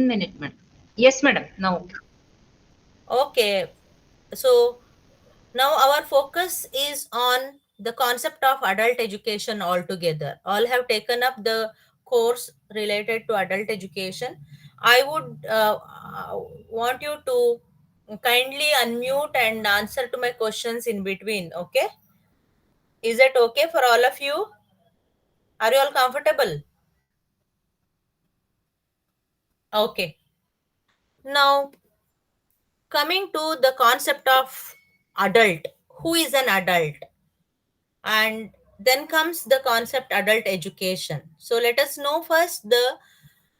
Minute, madam. Yes, madam. Now, okay. Okay, so now our focus is on the concept of adult education altogether. All have taken up the course related to adult education. I would want you to kindly unmute and answer to my questions in between. Okay, is that okay for all of you? Are you all comfortable? Okay. Now, coming to the concept of adult, who is an adult? And then comes the concept adult education. So let us know first the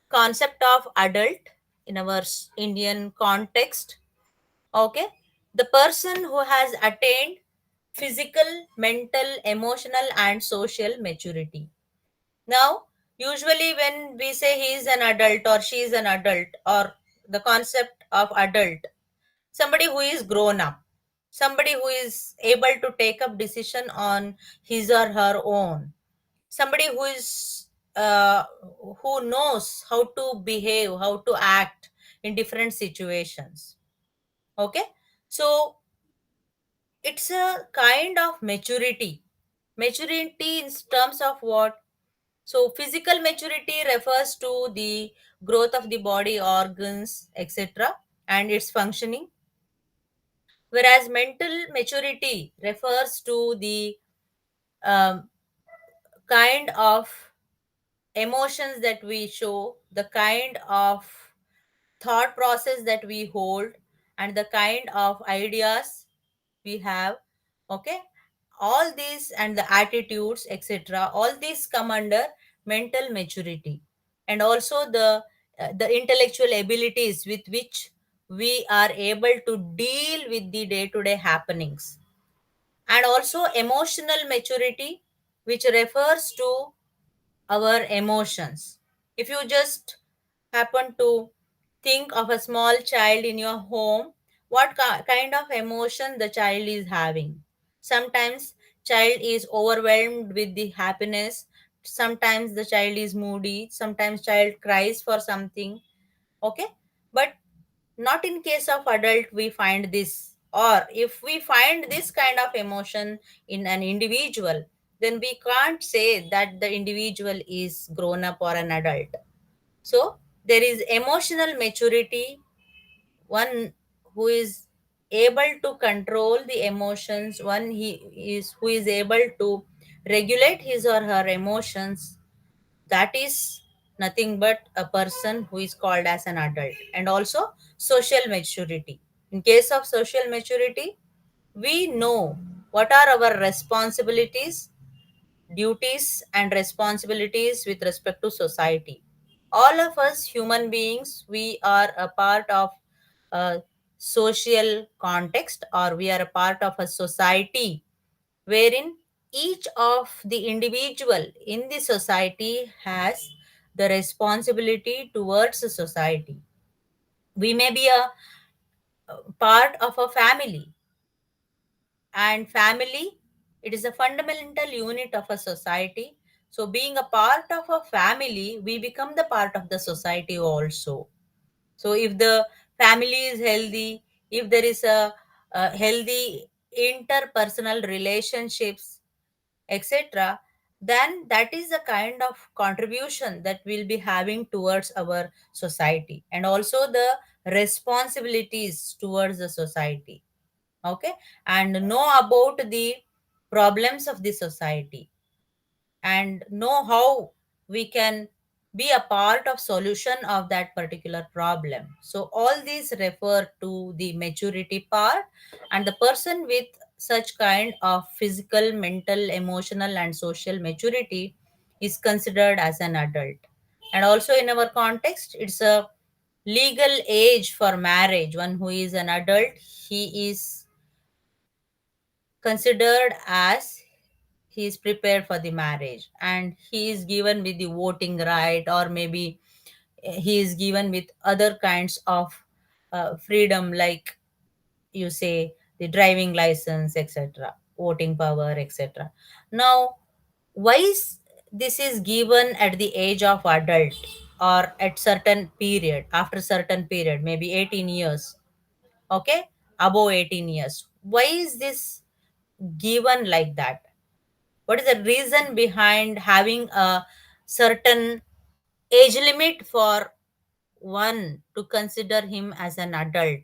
concept of adult in our Indian context. Okay, the person who has attained physical, mental, emotional and social maturity. Now, usually when we say he is an adult or she is an adult, or the concept of adult, somebody who is grown up, somebody who is able to take up decision on his or her own, somebody who is who knows how to behave, how to act in different situations. Okay, so it's a kind of maturity in terms of what? So physical maturity refers to the growth of the body organs, etc., and its functioning, whereas mental maturity refers to the um, kind of emotions that we show, the kind of thought process that we hold, and the kind of ideas we have. Okay, all these and the attitudes, etc., all these come under mental maturity. And also the intellectual abilities with which we are able to deal with the day to day happenings, and also emotional maturity, which refers to our emotions. If you just happen to think of a small child in your home, what kind of emotion the child is having? Sometimes child is overwhelmed with the happiness, sometimes the child is moody, sometimes child cries for something. Okay, but not in case of adult we find this, or if we find this kind of emotion in an individual, then we can't say that the individual is grown up or an adult. So there is emotional maturity, one who is able to control the emotions, one he is who is able to regulate his or her emotions, that is nothing but a person who is called as an adult. And also social maturity. In case of social maturity, we know what are our responsibilities, duties and responsibilities with respect to society. All of us human beings, we are a part of a social context, or we are a part of a society wherein each of the individual in the society has the responsibility towards the society. We may be a part of a family, and family, it is a fundamental unit of a society. So being a part of a family, we become the part of the society also. So if the family is healthy, if there is a healthy interpersonal relationships, etc., then that is the kind of contribution that we'll be having towards our society, and also the responsibilities towards the society. Okay, and know about the problems of the society, and know how we can be a part of solution of that particular problem. So all these refer to the maturity part, and the person with such kind of physical, mental, emotional and social maturity is considered as an adult. And also in our context, it's a legal age for marriage. One who is an adult, he is considered as he is prepared for the marriage, and he is given with the voting right, or maybe he is given with other kinds of freedom, like you say the driving license, etc., voting power, etc. Now, why is this is given at the age of adult? or at certain period, after certain period, maybe 18 years, okay, above 18 years. Why is this given like that? What is the reason behind having a certain age limit for one to consider him as an adult?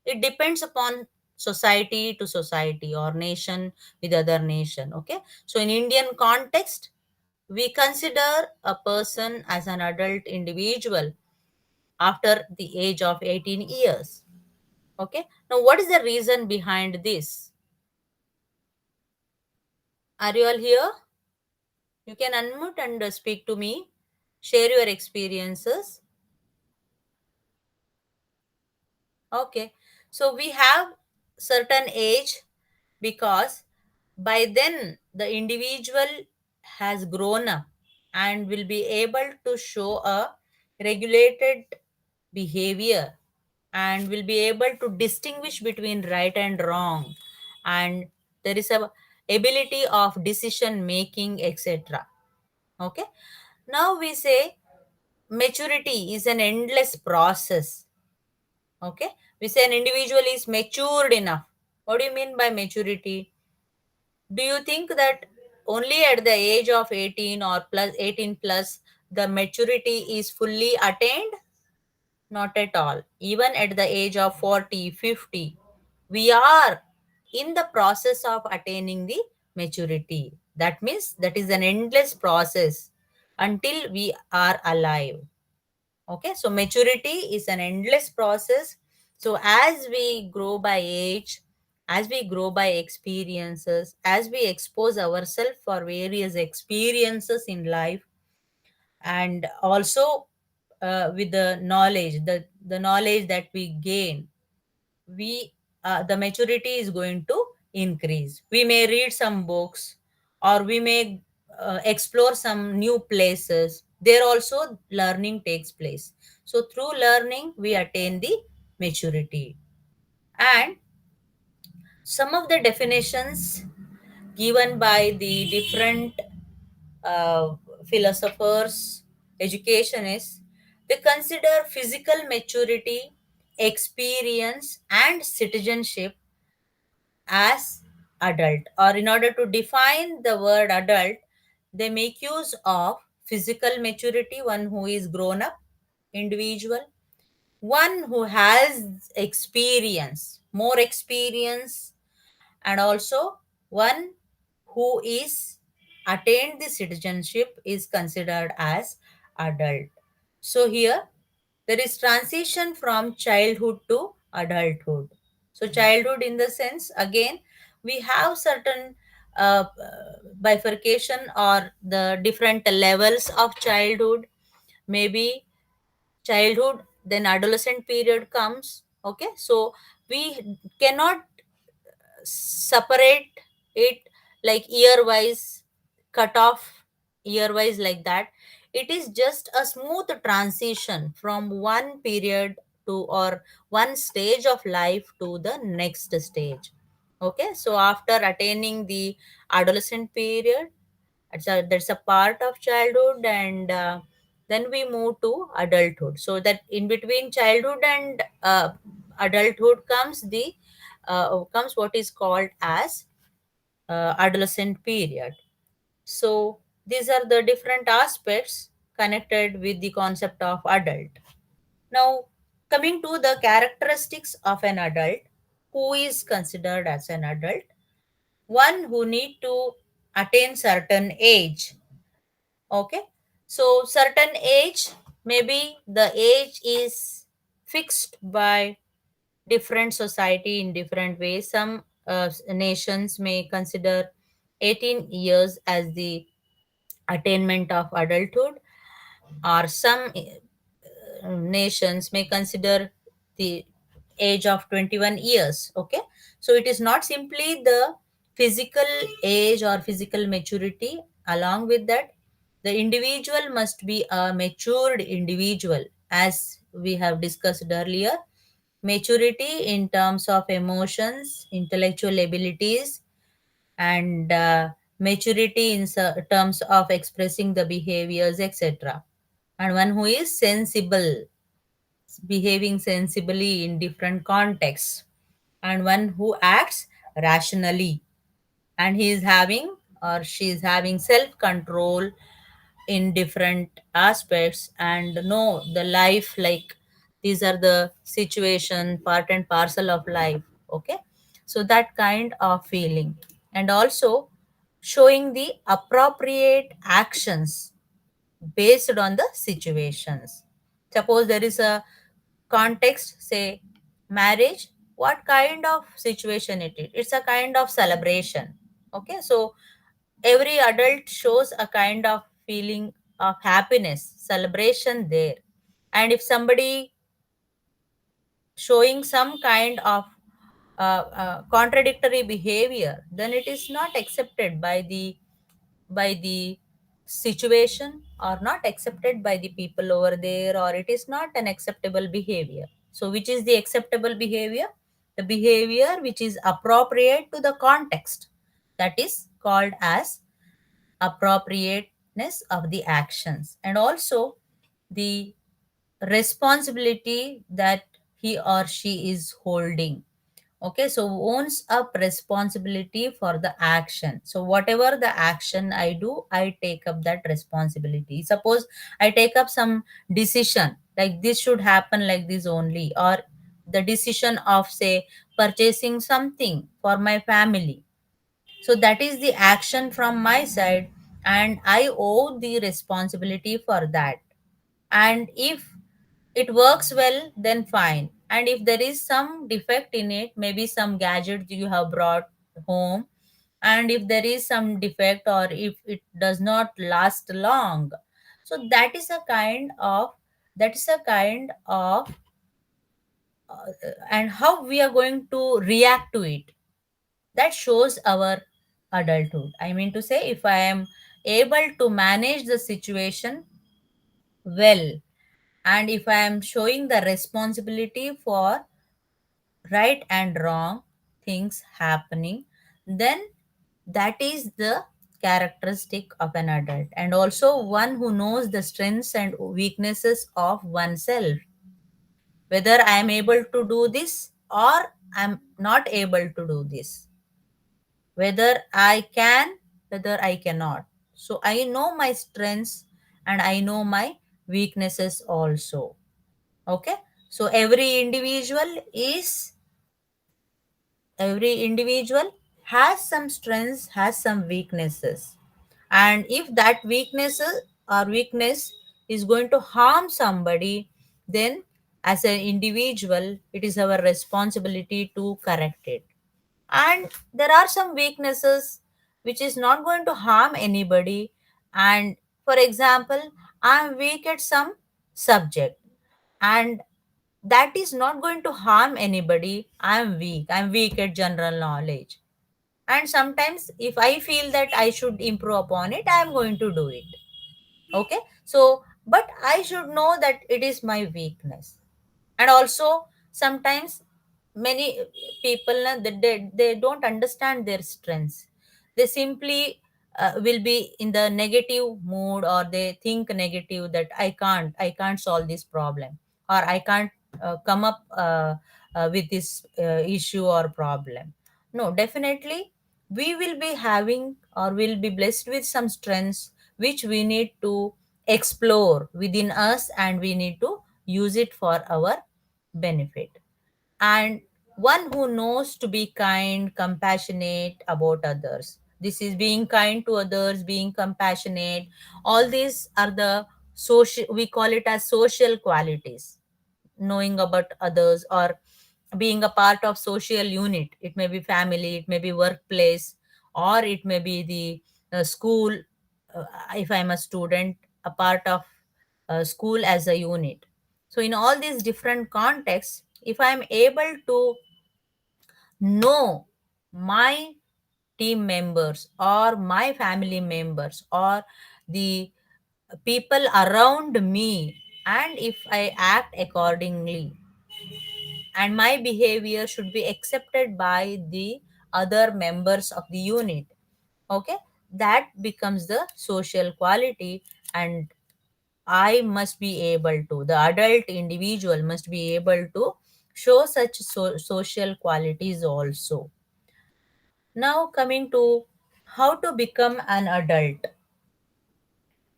It depends upon society to society or nation with other nation, okay. So in Indian context, we consider a person as an adult individual after the age of 18 years, okay. Now what is the reason behind this? Are you all here? You can unmute and speak to me, share your experiences. Okay, so we have certain age because by then the individual has grown up and will be able to show a regulated behavior and will be able to distinguish between right and wrong, and there is a ability of decision making, etc. Okay, now we say maturity is an endless process. Okay, we say an individual is matured enough. What do you mean by maturity? Do you think that only at the age of 18 or plus 18 plus the maturity is fully attained? Not at all. Even at the age of 40, 50, we are in the process of attaining the maturity. That means that is an endless process until we are alive. Okay, so maturity is an endless process. So as we grow by age, as we grow by experiences, as we expose ourselves for various experiences in life, and also with the knowledge that we gain, we the maturity is going to increase. We may read some books, or we may explore some new places. There also learning takes place. So through learning we attain the maturity. And some of the definitions given by the different uh, philosophers, educationists, they consider physical maturity, experience, and citizenship as adult. Or in order to define the word adult, they make use of physical maturity, one who is grown up individual, one who has experience, more experience, and also one who is attained the citizenship is considered as adult. So here there is transition from childhood to adulthood. So childhood, in the sense, again we have certain bifurcation or the different levels of childhood. Maybe childhood, then adolescent period comes, okay. So we cannot separate it like year wise, cut off year wise like that. It is just a smooth transition from one period to, or one stage of life to the next stage. Okay, so after attaining the adolescent period, that's a part of childhood, and then we move to adulthood. So that in between childhood and adulthood comes what is called as adolescent period. So these are the different aspects connected with the concept of adult. Now, coming to the characteristics of an adult, who is considered as an adult? One who need to attain certain age. Okay, so certain age, maybe the age is fixed by different society in different ways. Some nations may consider 18 years as the attainment of adulthood, or some nations may consider the age of 21 years. Okay, so it is not simply the physical age or physical maturity. Along with that, the individual must be a matured individual, as we have discussed earlier. Maturity in terms of emotions, intellectual abilities, and maturity in terms of expressing the behaviors, etc. and one who is sensible, behaving sensibly in different contexts, and one who acts rationally, and he is having or she is having self control in different aspects and know the life, like these are the situation part and parcel of life. Okay, so that kind of feeling, and also showing the appropriate actions based on the situations. Suppose there is a context, say marriage, what kind of situation it is? It's a kind of celebration. Okay, so every adult shows a kind of feeling of happiness, celebration there. And if somebody showing some kind of contradictory behavior, then it is not accepted by the situation, or not accepted by the people over there, or it is not an acceptable behavior. So which is the acceptable behavior? The behavior which is appropriate to the context, that is called as appropriateness of the actions, and also the responsibility that he or she is holding. Okay, so owns up responsibility for the action. So whatever the action I do, I take up that responsibility. Suppose I take up some decision, like this should happen like this only, or the decision of, say, purchasing something for my family. So that is the action from my side, and I owe the responsibility for that. And if it works well, then fine. And if there is some defect in it, maybe some gadget you have brought home, and if there is some defect, or if it does not last long, so that is a kind of and how we are going to react to it, that shows our adulthood. I mean to say, if I am able to manage the situation well, and if I am showing the responsibility for right and wrong things happening, then that is the characteristic of an adult, and also one who knows the strengths and weaknesses of oneself, whether I am able to do this or I'm not able to do this, whether I can, whether I cannot. So I know my strengths and I know my weaknesses also. Okay, so every individual has some strengths, has some weaknesses. And if that weakness is going to harm somebody, then as an individual, it is our responsibility to correct it. And there are some weaknesses which is not going to harm anybody. And for example, I'm weak at some subject, and that is not going to harm anybody. I'm weak at general knowledge, and sometimes if I feel that I should improve upon it, I am going to do it. Okay, so but I should know that it is my weakness. And also sometimes many people they don't understand their strengths. They simply will be in the negative mood, or they think negative, that I can't solve this problem, or I can't come up with this issue or problem. No, definitely we will be having, or will be blessed with some strengths which we need to explore within us, and we need to use it for our benefit. And one who knows to be kind, compassionate about others. This is being kind to others, being compassionate. All these are the social, we call it as social qualities. Knowing about others, or being a part of social unit. It may be family, it may be workplace, or it may be the school. If I'm a student, a part of school as a unit. So in all these different contexts, if I'm able to know my team members, or my family members, or the people around me, and if I act accordingly, and my behavior should be accepted by the other members of the unit. Okay, that becomes the social quality. And I must be able to, the adult individual must be able to show such social qualities also. Now, coming to how to become an adult.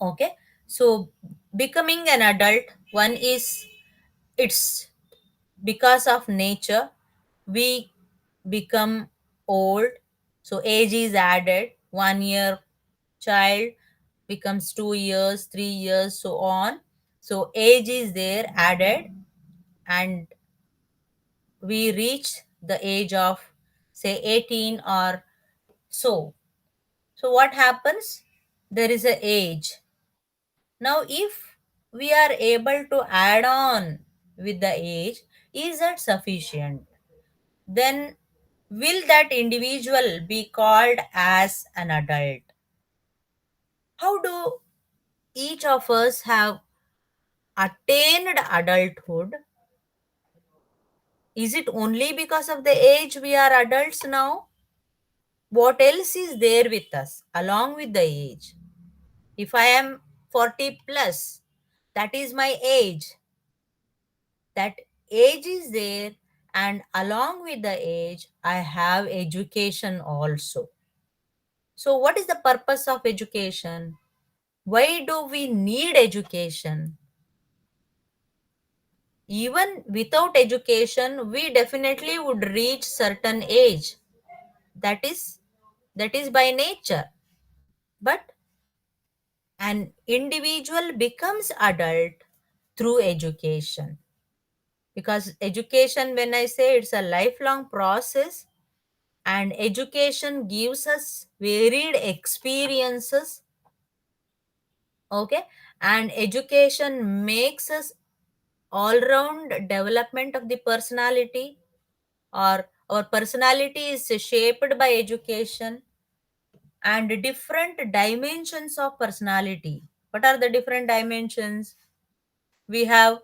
Okay, so becoming an adult, one is it's because of nature we become old, so age is added. 1 year child becomes 2 years, 3 years, so on. So age is there added, and we reach the age of say 18 or so. So what happens? There is a age. Now if we are able to add on with the age, is that sufficient? Then will that individual be called as an adult? How do each of us have attained adulthood? Is it only because of the age we are adults now? What else is there with us along with the age? If I am 40 plus, that is my age. That age is there, and along with the age, I have education also. So, what is the purpose of education? Why do we need education? Even without education, we definitely would reach certain age. That is that is by nature. But an individual becomes adult through education, because education, when I say, it's a lifelong process, and education gives us varied experiences. Okay, and education makes us all round development of the personality, or our personality is shaped by education. And different dimensions of personality, what are the different dimensions? We have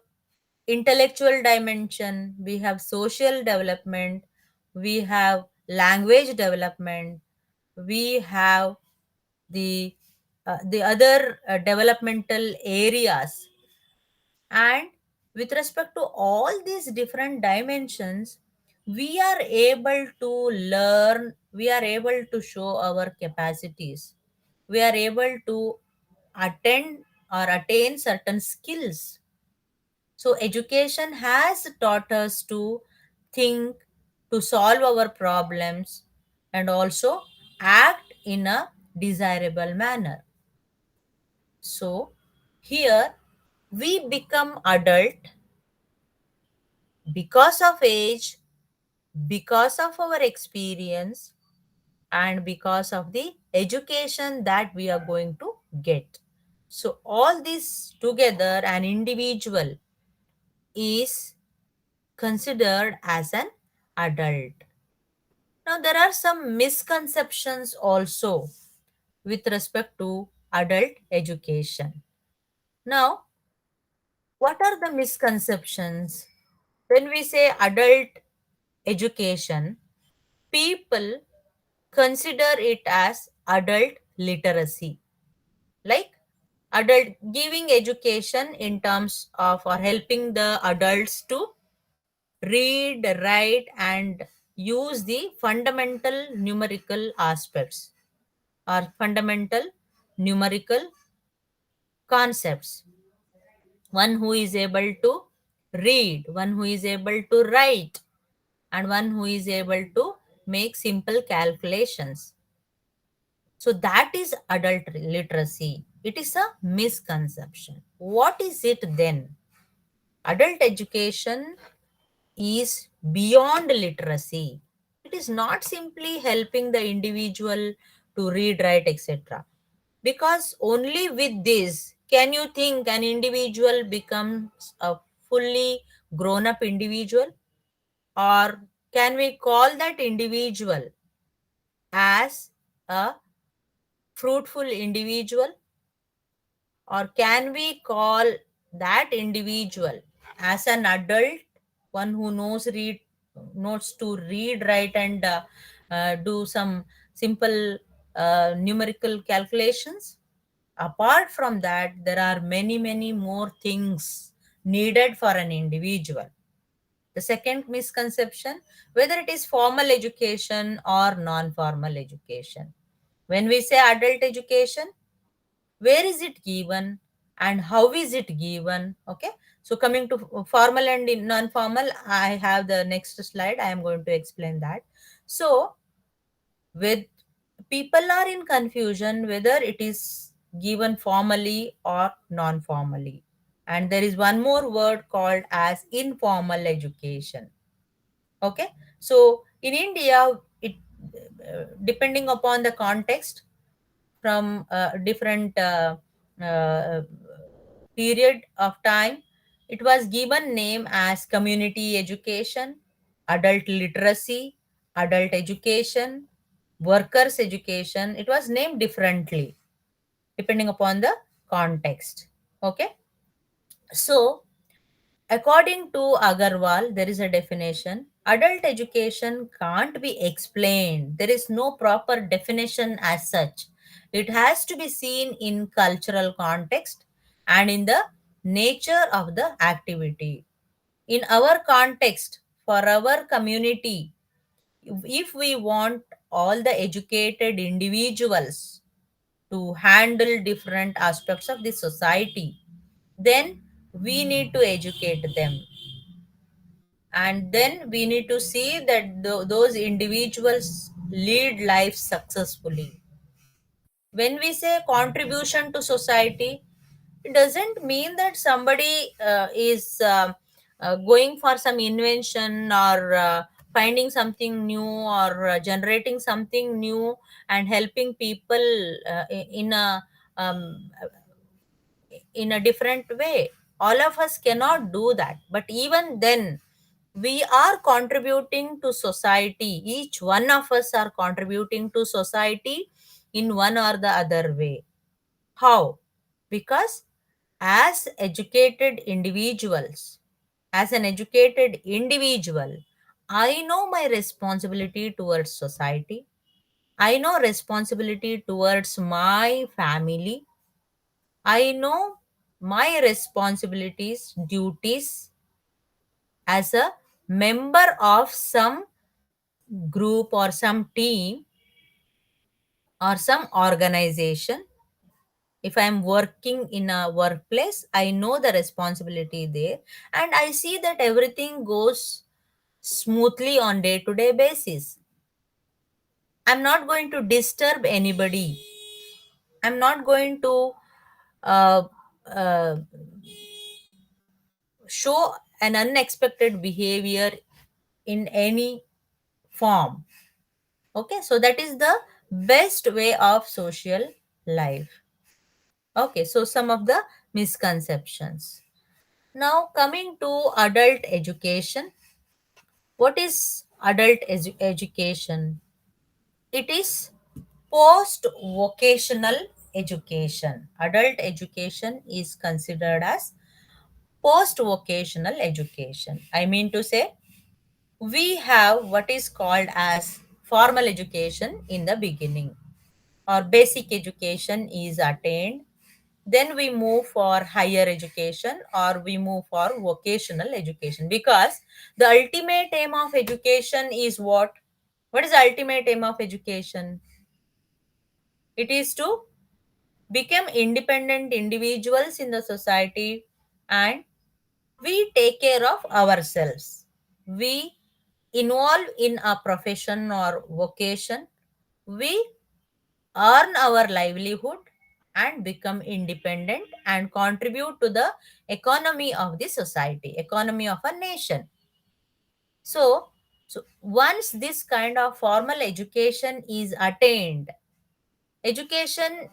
intellectual dimension, we have social development, we have language development, we have the other developmental areas. And with respect to all these different dimensions, we are able to learn, we are able to show our capacities, we are able to attend or attain certain skills. So education has taught us to think, to solve our problems, and also act in a desirable manner. So here we become adult because of age, because of our experience, and because of the education that we are going to get. So all this together, an individual is considered as an adult. Now, there are some misconceptions also with respect to adult education. Now, what are the misconceptions? When we say adult education, people consider it as adult literacy, like adult giving education in terms of or helping the adults to read, write, and use the fundamental numerical aspects or fundamental numerical concepts. One who is able to read, one who is able to write, and one who is able to make simple calculations. So that is adult literacy. It is a misconception. What is it then? Adult education is beyond literacy. It is not simply helping the individual to read, write, etc. Because only with this can you think an individual becomes a fully grown up individual, or can we call that individual as a fruitful individual, or can we call that individual as an adult, one who knows to read, write, and do some simple numerical calculations? Apart from that, there are many, many more things needed for an individual. The second misconception, whether it is formal education or non formal education. When we say adult education, where is it given and how is it given? Okay, so coming to formal and non formal, I have the next slide. I am going to explain that. So, with people are in confusion whether it is given formally or non formally. And there is one more word called as informal education. Okay, so in India, it depending upon the context, from different uh, period of time, it was given name as community education, adult literacy, adult education, workers education. It was named differently depending upon the context. Okay, so according to Agarwal, there is a definition. Adult education can't be explained. There is no proper definition as such. It has to be seen in cultural context and in the nature of the activity. In our context, for our community, if we want all the educated individuals to handle different aspects of the society, then we need to educate them, and then we need to see that those individuals lead life successfully. When we say contribution to society, it doesn't mean that somebody is going for some invention or finding something new or generating something new and helping people in a um, in a different way. All of us cannot do that. But even then, we are contributing to society. Each one of us are contributing to society in one or the other way. How? Because as educated individuals, as an educated individual, I know my responsibility towards society. I know responsibility towards my family. I know my responsibilities, duties as a member of some group or some team or some organization. If I'm working in a workplace, I know the responsibility there, and I see that everything goes smoothly on day to day basis. I'm not going to disturb anybody. I'm not going to uh, uh, show an unexpected behavior in any form. Okay, so that is the best way of social life. Okay, so some of the misconceptions. Now, coming to adult education. What is adult education? It is post vocational education. Adult education is considered as post vocational education. I mean to say, we have what is called as formal education in the beginning, or basic education is attained, then we move for higher education or we move for vocational education, because the ultimate aim of education is what is the ultimate aim of education? It is to become independent individuals in the society, and we take care of ourselves. We involve in a profession or vocation. We earn our livelihood and become independent and contribute to the economy of the society, economy of a nation. So once this kind of formal education is attained, education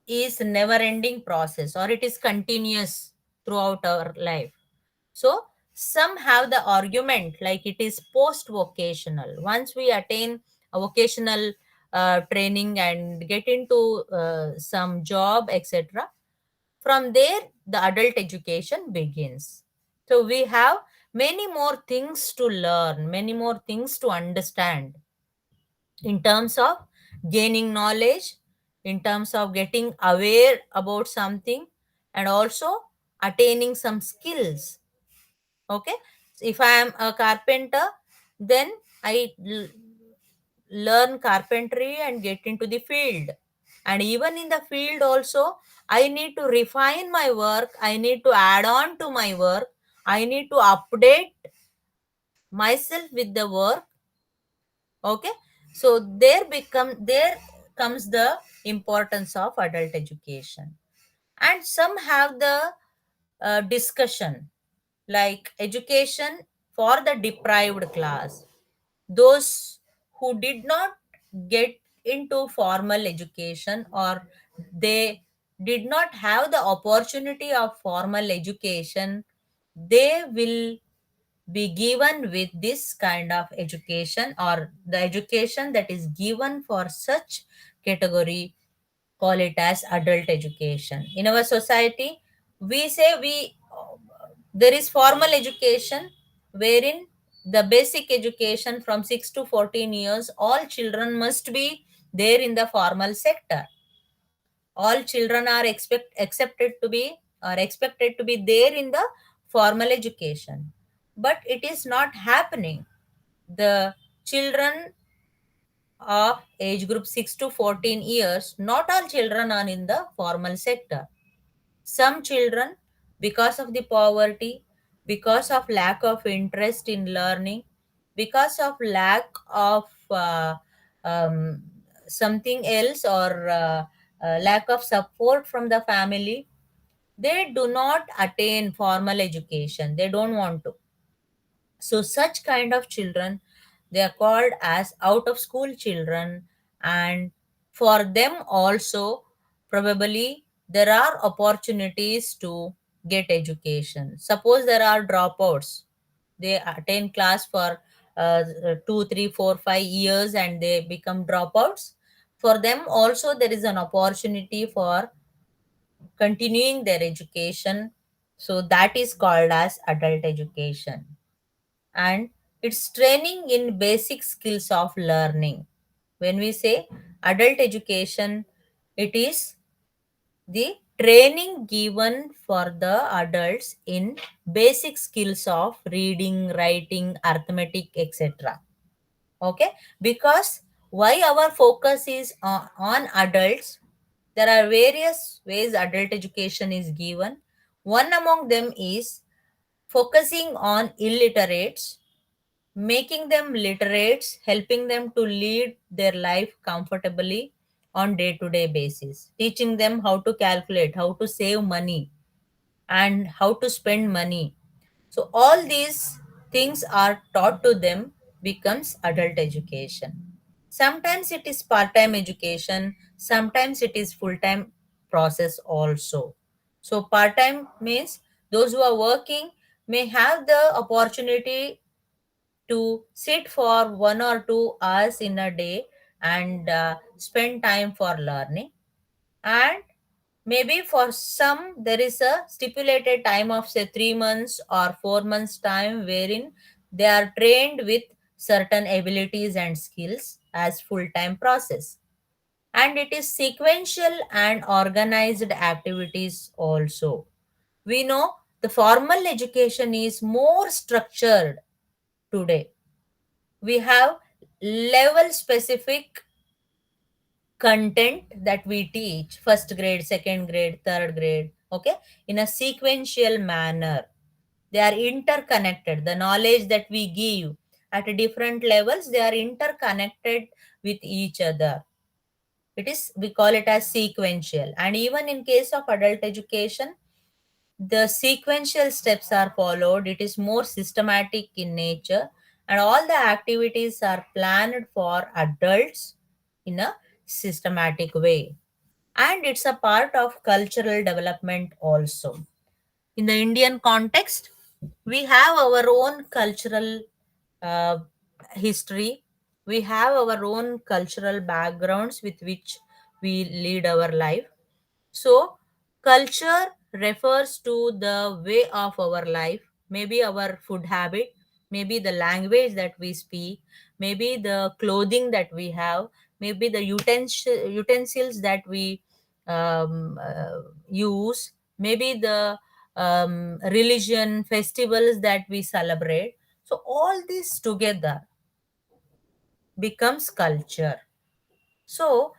is never ending process, or it is continuous throughout our life. So some have the argument like it is post vocational. Once we attain a vocational training and get into some job, etc., from there the adult education begins. So we have many more things to learn, many more things to understand in terms of gaining knowledge, in terms of getting aware about something and also attaining some skills. Okay, if I am a carpenter, then I learn carpentry and get into the field. And even in the field also, I need to refine my work, I need to add on to my work, I need to update myself with the work. Okay, so there comes the importance of adult education. And some have the discussion like education for the deprived class, those who did not get into formal education, or they did not have the opportunity of formal education, they will be given with this kind of education, or the education that is given for such category, call it as adult education. In our society, we say there is formal education, wherein the basic education from 6 to 14 years, all children must be there in the formal sector. All children are expected to be there in the formal education. But it is not happening. The children of age group 6 to 14 years, not all children are in the formal sector. Some children, because of the poverty, because of lack of interest in learning, because of lack of um, something else, or lack of support from the family, they do not attain formal education. They don't want to. So such kind of children, they are called as out of school children. And for them also, probably there are opportunities to get education. Suppose there are dropouts, they attend class for 2, 3, 4, 5 years and they become dropouts. For them also there is an opportunity for continuing their education. So that is called as adult education. And it's training in basic skills of learning. When we say adult education, it is the training given for the adults in basic skills of reading, writing, arithmetic, etc. Okay, because why our focus is on adults, there are various ways adult education is given. One among them is focusing on illiterates, making them literates, helping them to lead their life comfortably on day to day basis, teaching them how to calculate, how to save money, and how to spend money. So all these things are taught to them, becomes adult education. Sometimes it is part-time education, sometimes it is full-time process also. So part-time means those who are working may have the opportunity to sit for 1 or 2 hours in a day and spend time for learning. And maybe for some there is a stipulated time of say 3 months or 4 months time, wherein they are trained with certain abilities and skills as full time process. And it is sequential and organized activities also. We know the formal education is more structured today. We have level specific content that we teach, first grade, second grade, third grade, okay, in a sequential manner. They are interconnected. The knowledge that we give at different levels, they are interconnected with each other. It is, we call it as sequential. And even in case of adult education, the sequential steps are followed. It is more systematic in nature, and all the activities are planned for adults in a systematic way. And it's a part of cultural development also. In the Indian context, we have our own cultural uh, history, we have our own cultural backgrounds with which we lead our life. So, culture refers to the way of our life, maybe our food habit, maybe the language that we speak, maybe the clothing that we have, maybe the utensils that we use, maybe the religion festivals that we celebrate. So all this together becomes culture. So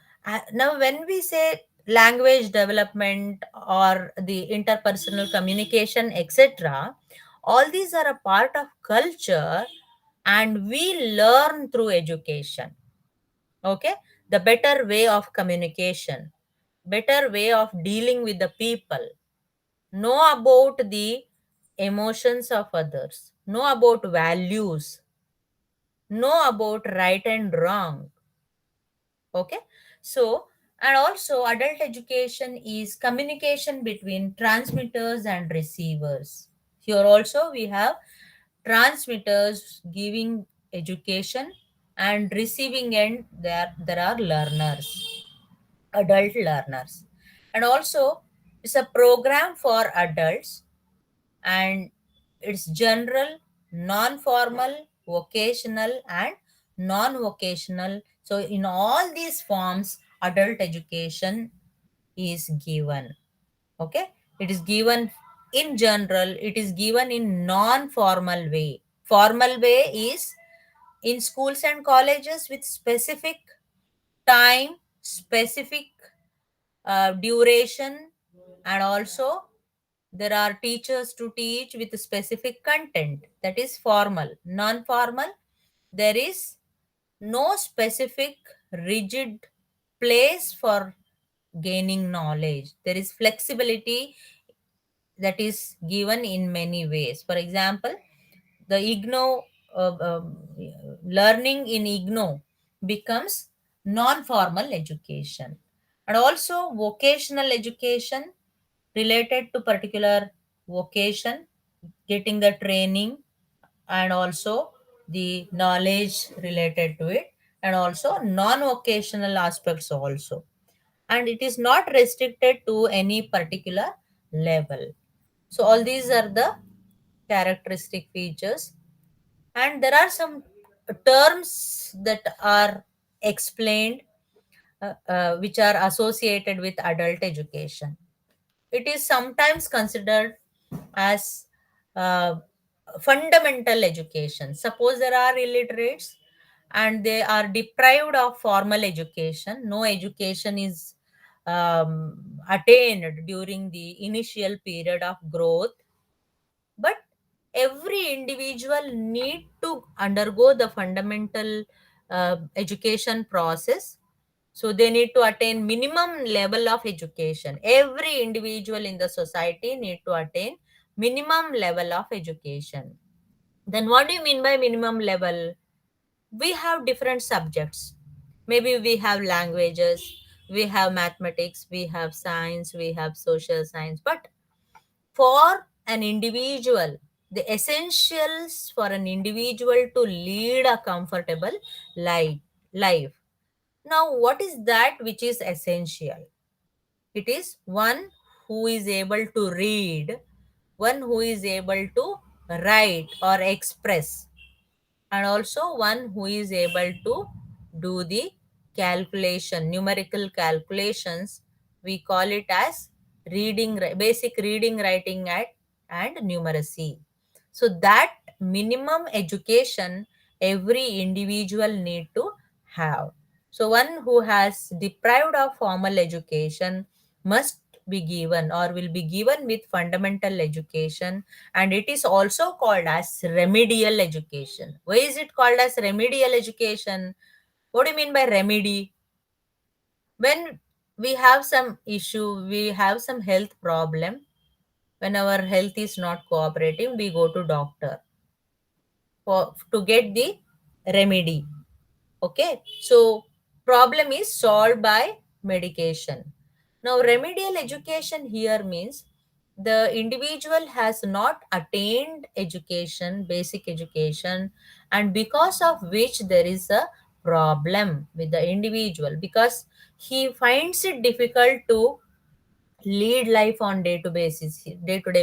now when we say language development or the interpersonal communication, etc., all these are a part of culture and we learn through education. Okay? The better way of communication, better way of dealing with the people, know about the emotions of others, know about values, know about right and wrong. Okay, so and also adult education is communication between transmitters and receivers. Here also we have transmitters giving education, and receiving end there are learners, adult learners. And also it's a program for adults, and it's general, non-formal, vocational, and non-vocational. So in all these forms adult education is given. Okay, it is given in general, it is given in non-formal way. Formal way is in schools and colleges with specific time, specific duration, and also there are teachers to teach with specific content. That is formal. Non-formal, there is no specific rigid place for gaining knowledge. There is flexibility that is given in many ways. For example, the IGNO learning in IGNO becomes non-formal education. And also vocational education related to particular vocation, getting the training and also the knowledge related to it, and also non-vocational aspects also. And it is not restricted to any particular level. So all these are the characteristic features. And there are some terms that are explained, which are associated with adult education. It is sometimes considered as uh, fundamental education. Suppose there are illiterates and they are deprived of formal education, no education is attained during the initial period of growth, but every individual need to undergo the fundamental education process. So they need to attain minimum level of education. Every individual in the society need to attain minimum level of education. Then what do you mean by minimum level? We have different subjects. Maybe we have languages, we have mathematics, we have science, we have social science. But for an individual, the essentials for an individual to lead a comfortable life. Now, what is that which is essential? It is one who is able to read, one who is able to write or express, and also one who is able to do the calculation, numerical calculations. We call it as basic reading, writing, and numeracy. So that minimum education every individual need to have. So one who has deprived of formal education must be given or will be given with fundamental education, and it is also called as remedial education. Why is it called as remedial education? What do you mean by remedy? When we have some issue, we have some health problem, when our health is not cooperating, we go to doctor to get the remedy. Okay, so problem is solved by medication. Now remedial education here means the individual has not attained education, basic education, and because of which there is a problem with the individual, because he finds it difficult to lead life on day to day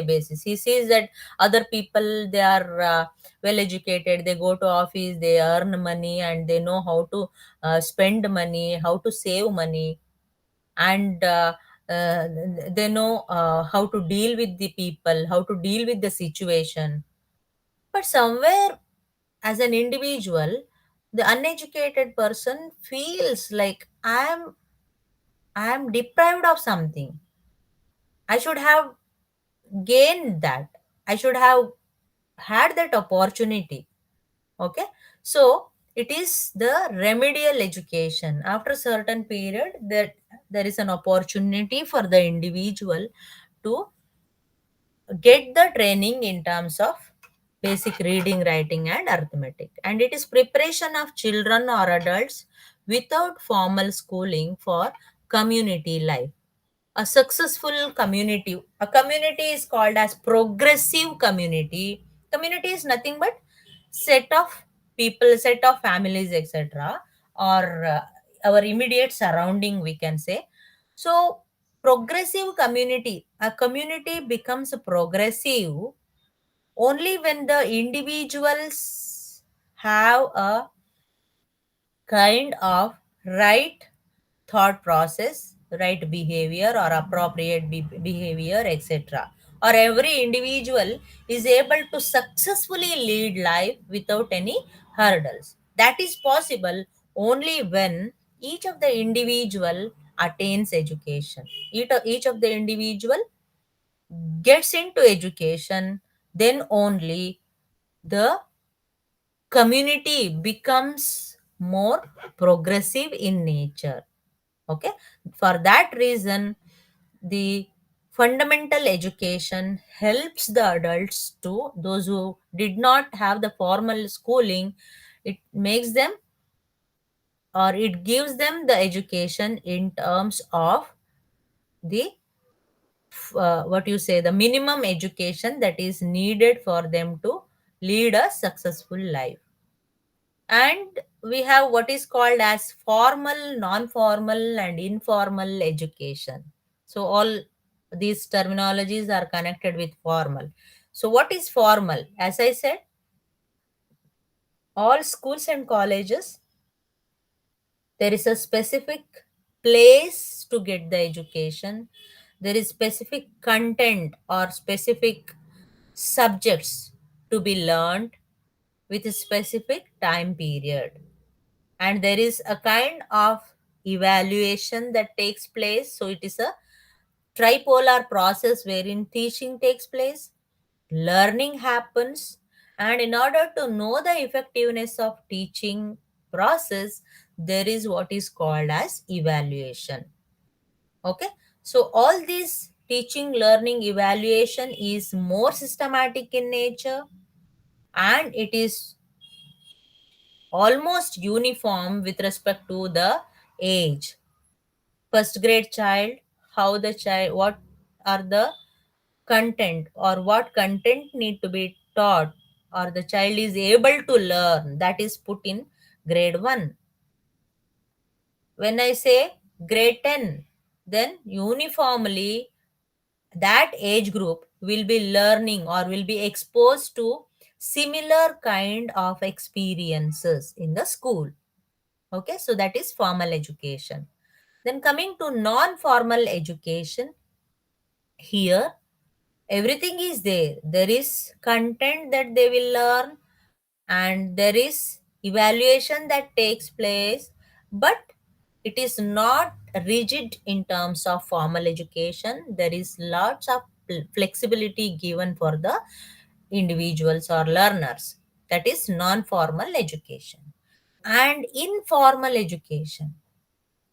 basis. He sees that other people, they are well educated, they go to office, they earn money, and they know how to spend money, how to save money, and uh, they know how to deal with the people, how to deal with the situation. But somewhere, as an individual, the uneducated person feels like I am deprived of something. I should have gained that. I should have had that opportunity. Okay. So it is the remedial education. After a certain period, that there is an opportunity for the individual to get the training in terms of basic reading, writing, and arithmetic. And it is preparation of children or adults without formal schooling for community life. A successful community, a community is called as progressive community. Community is nothing but set of people, set of families, etc., or our immediate surrounding, we can say. So progressive community, a community becomes progressive only when the individuals have a kind of right thought process, right behavior, or appropriate behavior, etc. Or every individual is able to successfully lead life without any hurdles. That is possible only when each of the individual attains education. Each of the individual gets into education, then only the community becomes more progressive in nature. Okay. For that reason, the fundamental education helps the adults, to those who did not have the formal schooling. It makes them, or it gives them the education in terms of the what you say, the minimum education that is needed for them to lead a successful life. And we have what is called as formal, non-formal, and informal education. So all these terminologies are connected with formal. So what is formal? As I said, all schools and colleges, there is a specific place to get the education. There is specific content or specific subjects to be learned with a specific time period. And there is a kind of evaluation that takes place. So it is a tripolar process wherein teaching takes place, learning happens, and in order to know the effectiveness of teaching process, there is what is called as evaluation. Okay. So all this teaching, learning, evaluation is more systematic in nature, and it is almost uniform with respect to the age. First grade child, how the child, what are the content, or what content need to be taught, or the child is able to learn, that is put in grade 1. When I say grade 10, then uniformly that age group will be learning or will be exposed to similar kind of experiences in the school. Okay, so that is formal education. Then coming to non formal education, here everything is there. There is content that they will learn, and there is evaluation that takes place, but it is not rigid in terms of formal education. There is lots of flexibility given for the individuals or learners. That is non formal education. And informal education,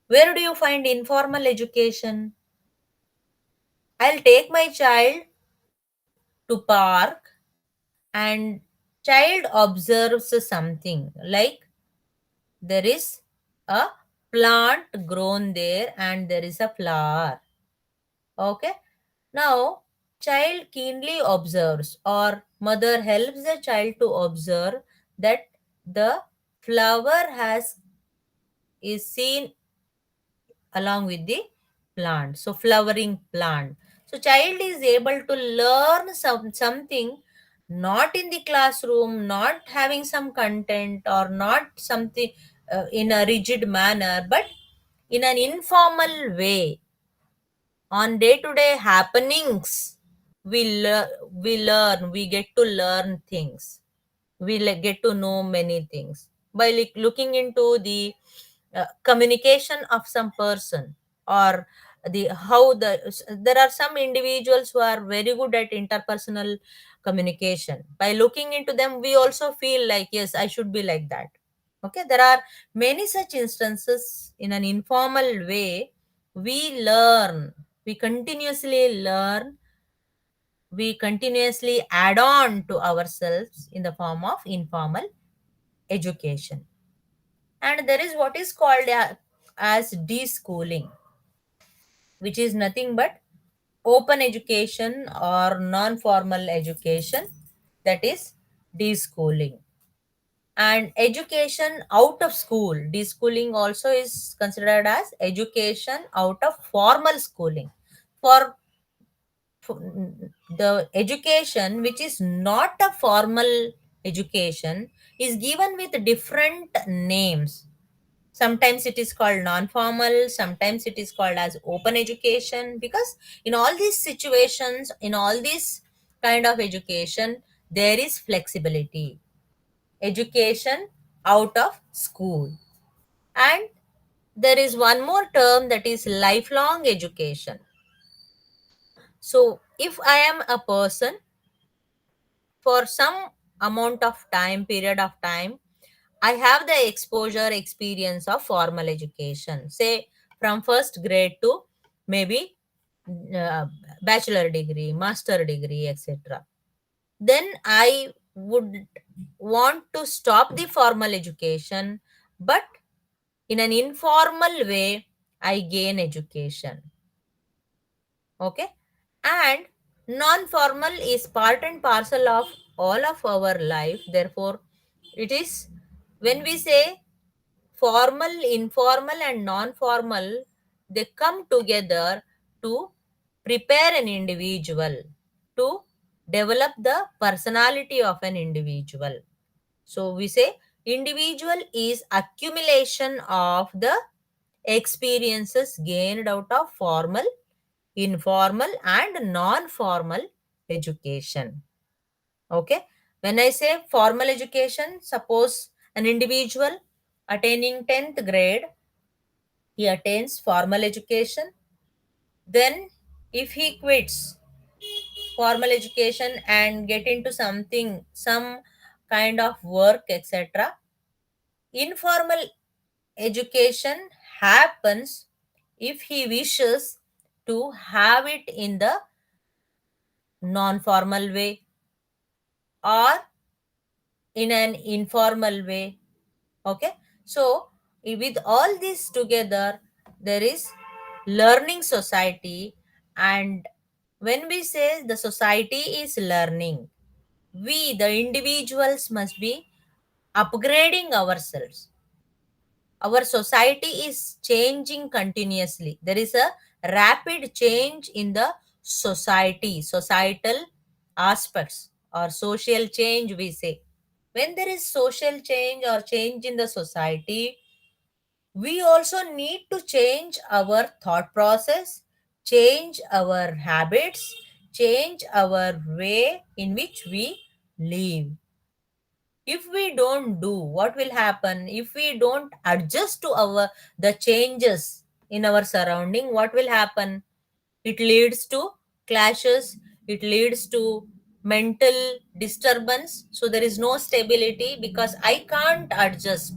where do you find informal education? I'll take my child to park, and child observes something like there is a plant grown there and there is a flower. Okay. Now child keenly observes, or mother helps the child to observe that the flower has is seen along with the plant, so flowering plant. So child is able to learn something, not in the classroom, not having some content or not something in a rigid manner, but in an informal way, on day to day happenings. We get to learn things, we get to know many things by looking into the communication of some person, or the how there are some individuals who are very good at interpersonal communication. By looking into them, we also feel like, yes, I should be like that. Okay, there are many such instances. In an informal way, we learn, we continuously learn, we continuously add on to ourselves in the form of informal education. And there is what is called as deschooling, which is nothing but open education or non formal education, that is deschooling. And education out of school, deschooling also is considered as education out of formal schooling. For the education which is not a formal education is given with different names. Sometimes it is called non-formal, sometimes it is called as open education, because in all these situations, in all this kind of education, there is flexibility. Education out of school. And there is one more term, that is lifelong education. So if I am a person, for some amount of time, period of time, I have the exposure experience of formal education, say from first grade to maybe uh, bachelor degree, master degree, etc. Then I would want to stop the formal education, but in an informal way, I gain education. Okay, and non-formal is part and parcel of all of our life. Therefore, it is, when we say formal, informal and non-formal, they come together to prepare an individual, to develop the personality of an individual. So we say individual is accumulation of the experiences gained out of formal, informal and non-formal education. Okay, when I say formal education, suppose an individual attaining 10th grade, he attains formal education. Then if he quits formal education and get into something, some kind of work, etc., informal education happens if he wishes to have it in the non-formal way or in an informal way. Okay, so with all this together, there is learning society. And when we say the society is learning, we the individuals must be upgrading ourselves. Our society is changing continuously. There is a rapid change in the society, societal aspects, or social change, we say. When there is social change or change in the society, we also need to change our thought process, change our habits, change our way in which we live. If we don't do, what will happen? If we don't adjust to our the changes in our surrounding, what will happen? It leads to clashes, it leads to mental disturbance. So there is no stability because I can't adjust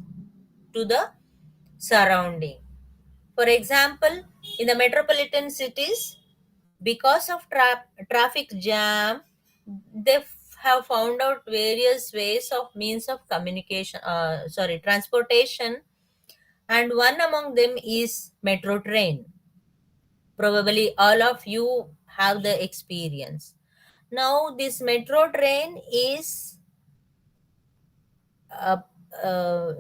to the surrounding. For example, in the metropolitan cities, because of traffic jam, they have found out various ways of means of communication, transportation, and one among them is metro train. Probably all of you have the experience. Now this metro train is uh, uh,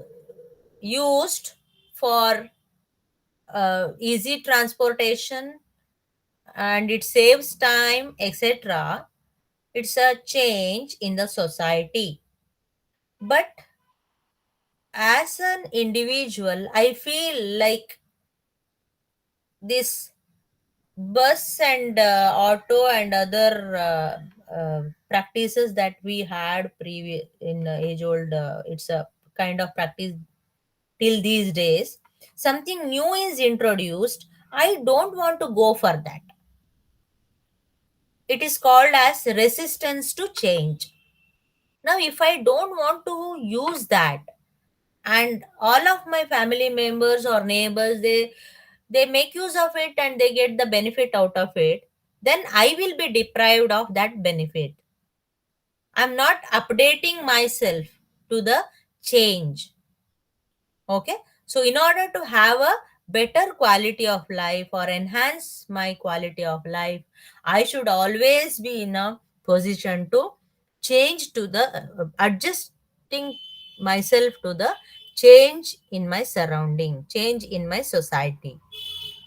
used for easy transportation, and it saves time, etc. It's a change in the society. But as an individual, I feel like this bus and auto and other practices that we had previous in age old, it's a kind of practice till these days. Something new is introduced. I don't want to go for that. It is called as resistance to change. Now, if I don't want to use that, and all of my family members or neighbors, they make use of it and they get the benefit out of it, then I will be deprived of that benefit. I'm not updating myself to the change. Okay, so in order to have a better quality of life or enhance my quality of life, I should always be in a position to change to the adjusting myself to the change in my surrounding, change in my society.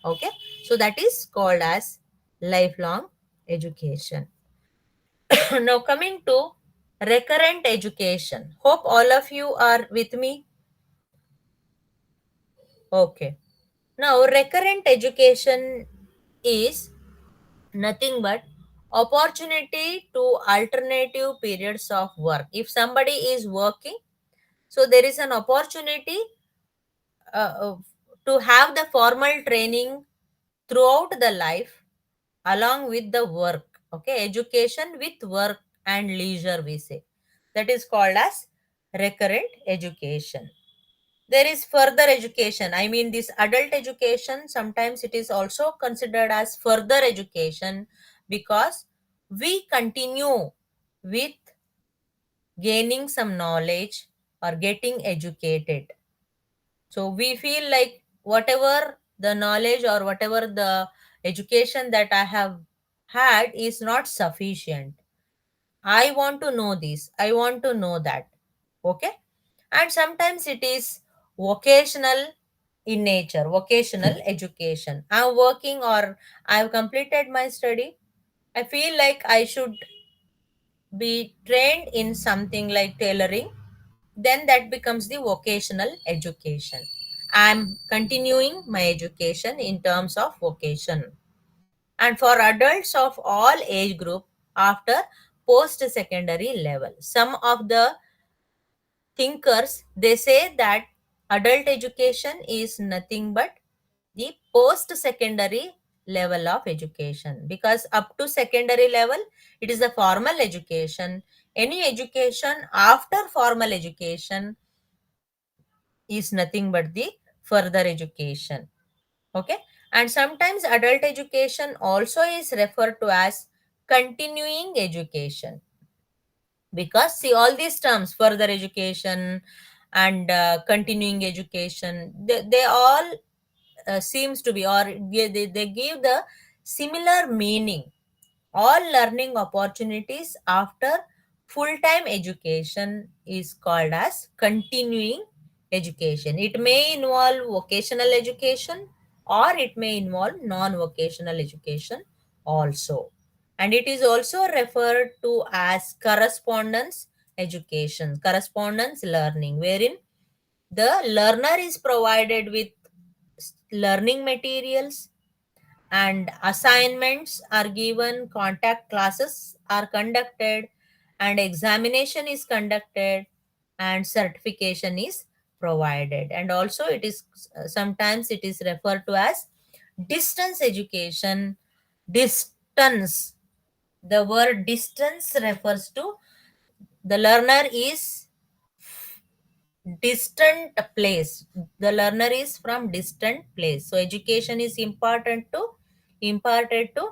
Okay, so that is called as lifelong education. Now coming to recurrent education, hope all of you are with me. Okay, now recurrent education is nothing but opportunity to alternative periods of work. If somebody is working, so there is an opportunity uh, uh, to have the formal training throughout the life along with the work. Okay, education with work and leisure, we say. That is called as recurrent education. There is further education. I mean, this adult education, sometimes it is also considered as further education, because we continue with gaining some knowledge or getting educated. So we feel like whatever the knowledge or whatever the education that I have had is not sufficient. I want to know this, I want to know that. Okay, and sometimes it is vocational in nature, vocational education. I'm working or I've completed my study, I feel like I should be trained in something like tailoring, then that becomes the vocational education. I'm continuing my education in terms of vocation. And for adults of all age group, after post secondary level, some of the thinkers, they say that adult education is nothing but the post secondary level of education, because up to secondary level it is a formal education. Any education after formal education is nothing but the further education. Okay, and sometimes adult education also is referred to as continuing education, because see, all these terms, further education and continuing education, they all seems to be, or they give the similar meaning. All learning opportunities after full-time education is called as continuing education. It may involve vocational education or it may involve non-vocational education also. And it is also referred to as correspondence education, correspondence learning, wherein the learner is provided with learning materials and assignments are given, contact classes are conducted, and examination is conducted, and certification is provided. And also it is sometimes it is referred to as distance education. Distance, the word distance refers to the learner is distant place, the learner is from distant place, so education is important to imparted to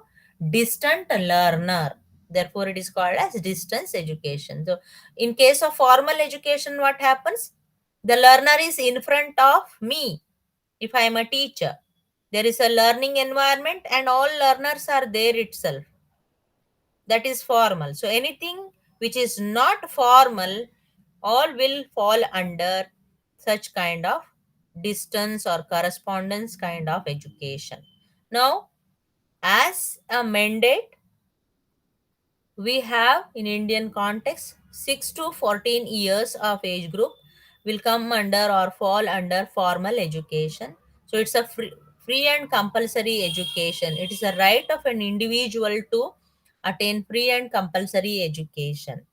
distant learner, therefore it is called as distance education. So in case of formal education, what happens, the learner is in front of me. If I am a teacher, there is a learning environment and all learners are there itself, that is formal. So anything which is not formal, all will fall under such kind of distance or correspondence kind of education. Now, as a mandate, we have in Indian context 6 to 14 years of age group will come under or fall under formal education. So it's a free and compulsory education. It is a right of an individual to attain free and compulsory education.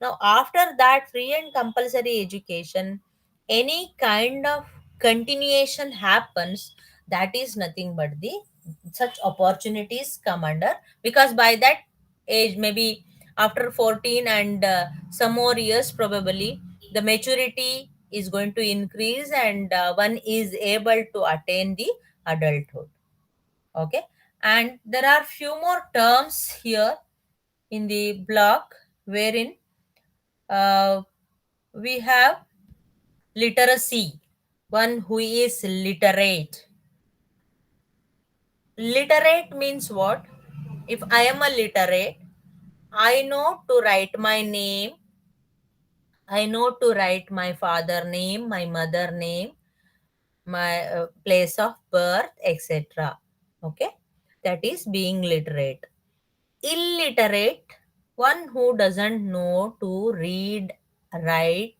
Now, after that free and compulsory education, any kind of continuation happens, that is nothing but the such opportunities come under, because by that age, maybe after 14 and some more years, probably the maturity is going to increase and one is able to attain the adulthood. Okay, and there are few more terms here in the block wherein uh, we have literacy, one who is literate. Literate means what? If I am a literate, I know to write my name, I know to write my father name, my mother name, my place of birth, etc. Okay, that is being literate. Illiterate, one who doesn't know to read, write,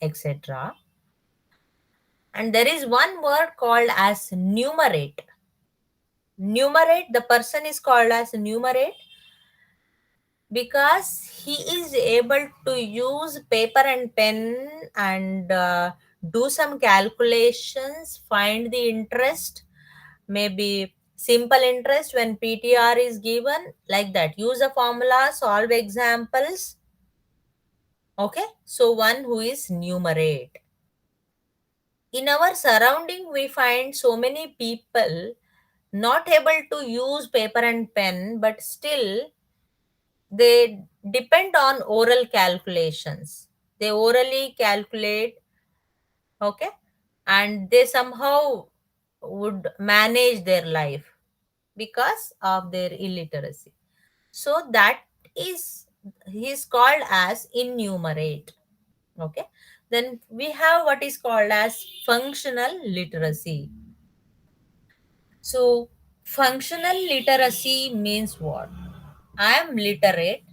etc. And there is one word called as numerate. Numerate, the person is called as numerate because he is able to use paper and pen and do some calculations, find the interest, maybe simple interest when PTR is given, like that. Use a formula, solve examples. Okay, so one who is numerate. In our surrounding, we find so many people not able to use paper and pen, but still they depend on oral calculations. They orally calculate, okay, and they somehow would manage their life because of their illiteracy. So that is, he is called as innumerate. Okay, then we have what is called as functional literacy. So, functional literacy means what? I am literate.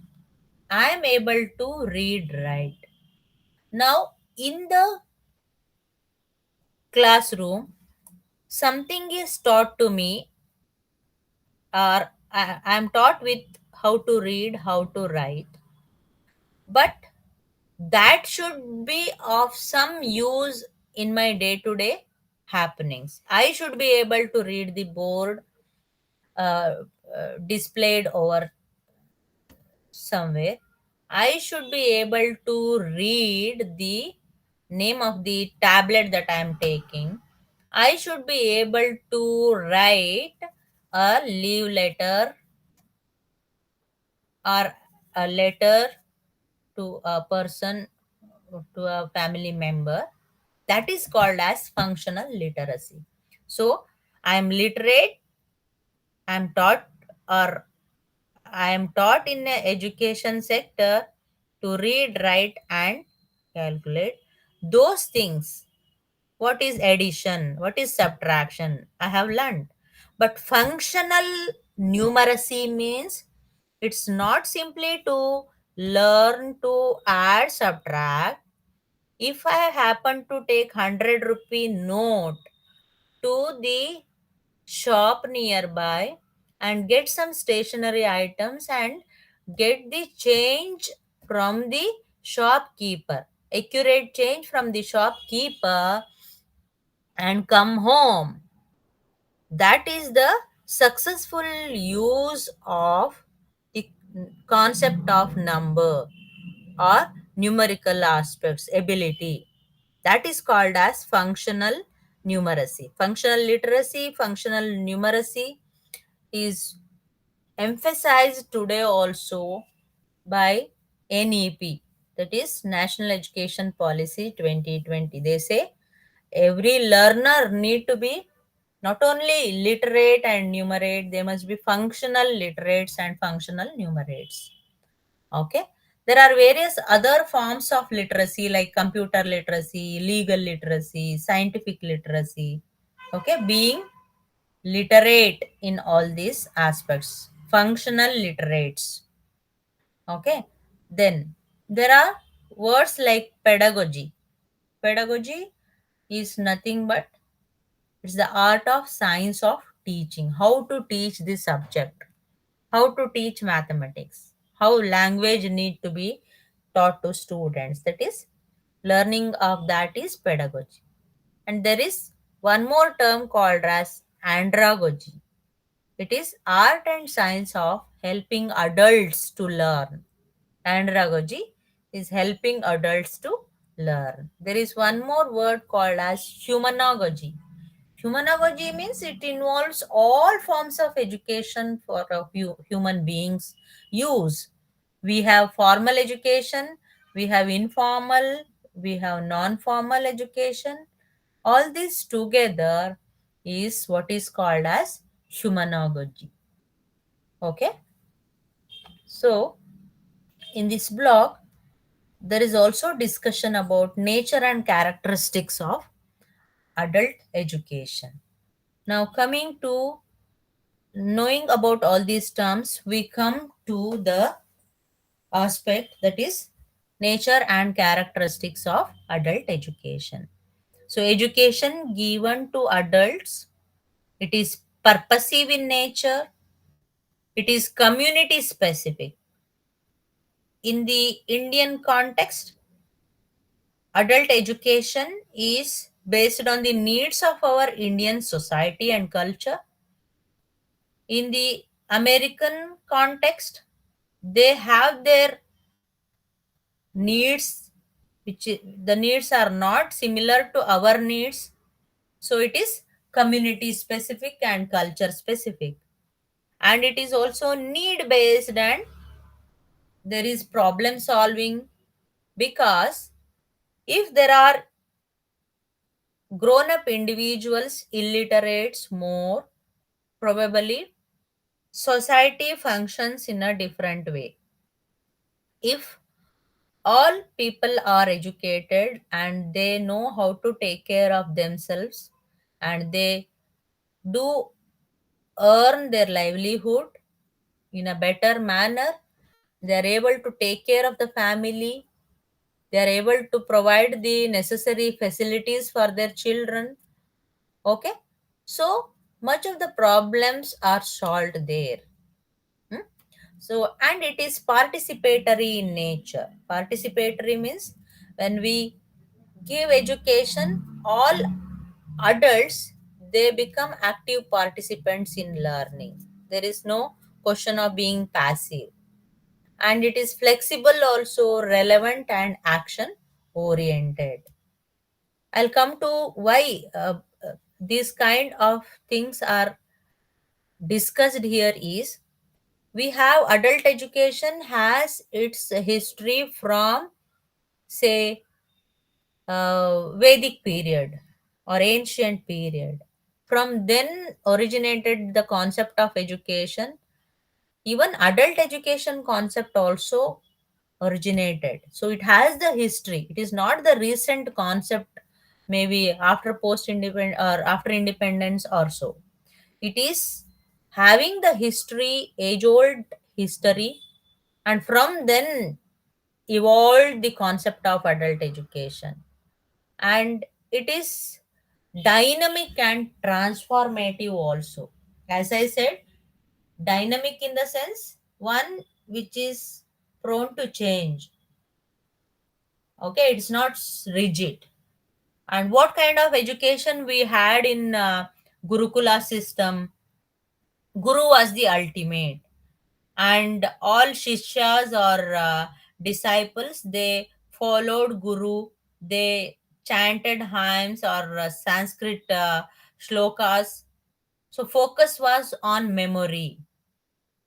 I am able to read, write. Now, in the classroom, something is taught to me, or I am taught with how to read, how to write. But that should be of some use in my day to day happenings. I should be able to read the board displayed over somewhere. I should be able to read the name of the tablet that I am taking. I should be able to write a leave letter or a letter to a person, to a family member. That is called as functional literacy. So I am literate, I am taught, or I am taught in the education sector to read, write, and calculate those things. What is addition? What is subtraction? I have learned. But functional numeracy means it's not simply to learn to add, subtract. If I happen to take 100 rupee note to the shop nearby and get some stationery items and get the change from the shopkeeper, accurate change from the shopkeeper, and come home. That is the successful use of the concept of number or numerical aspects ability. That is called as functional numeracy. Functional literacy, functional numeracy is emphasized today also by NEP, that is National Education Policy 2020. They say every learner need to be not only literate and numerate, they must be functional literates and functional numerates. Okay, There are various other forms of literacy like computer literacy, legal literacy, scientific literacy. Okay, being literate in all these aspects, functional literates. Okay, then there are words like pedagogy. Pedagogy is nothing but it's the art of science of teaching, how to teach this subject, how to teach mathematics, how language need to be taught to students. That is learning of that is pedagogy. And there is one more term called as andragogy. It is art and science of helping adults to learn. Andragogy is helping adults to learn. There is one more word called as humagogy. Humagogy means it involves all forms of education for human beings use. We have formal education, we have informal, we have non-formal education. All this together is what is called as humagogy. Okay. So in this block, there is also discussion about nature and characteristics of adult education. Now, coming to knowing about all these terms, we come to the aspect that is nature and characteristics of adult education. So, education given to adults, it is purposive in nature, it is community specific. In the Indian context, adult education is based on the needs of our Indian society and culture. In the American context, they have their needs, the needs are not similar to our needs. So it is community specific and culture specific. And it is also need based and there is problem solving because if there are grown up individuals illiterates more probably society functions in a different way. If all people are educated and they know how to take care of themselves and they do earn their livelihood in a better manner, they are able to take care of the family, they are able to provide the necessary facilities for their children. Okay, so much of the problems are solved there. Hmm? So, and it is participatory in nature. Participatory means when we give education, all adults they become active participants in learning. There is no question of being passive, and it is flexible, also relevant and action oriented. I'll come to why these kind of things are discussed here is we have adult education has its history from say Vedic period or ancient period. From then originated the concept of education. Even adult education concept also originated. So it has the history. It is not the recent concept, maybe after post independent or after independence or so. It is having the history, age old history, and from then evolved the concept of adult education. And it is dynamic and transformative also. As I said, dynamic in the sense one which is prone to change. Okay, it's not rigid. And what kind of education we had in Gurukula system? Guru was the ultimate, and all shishyas or disciples they followed Guru. They chanted hymns or Sanskrit shlokas. So focus was on memory.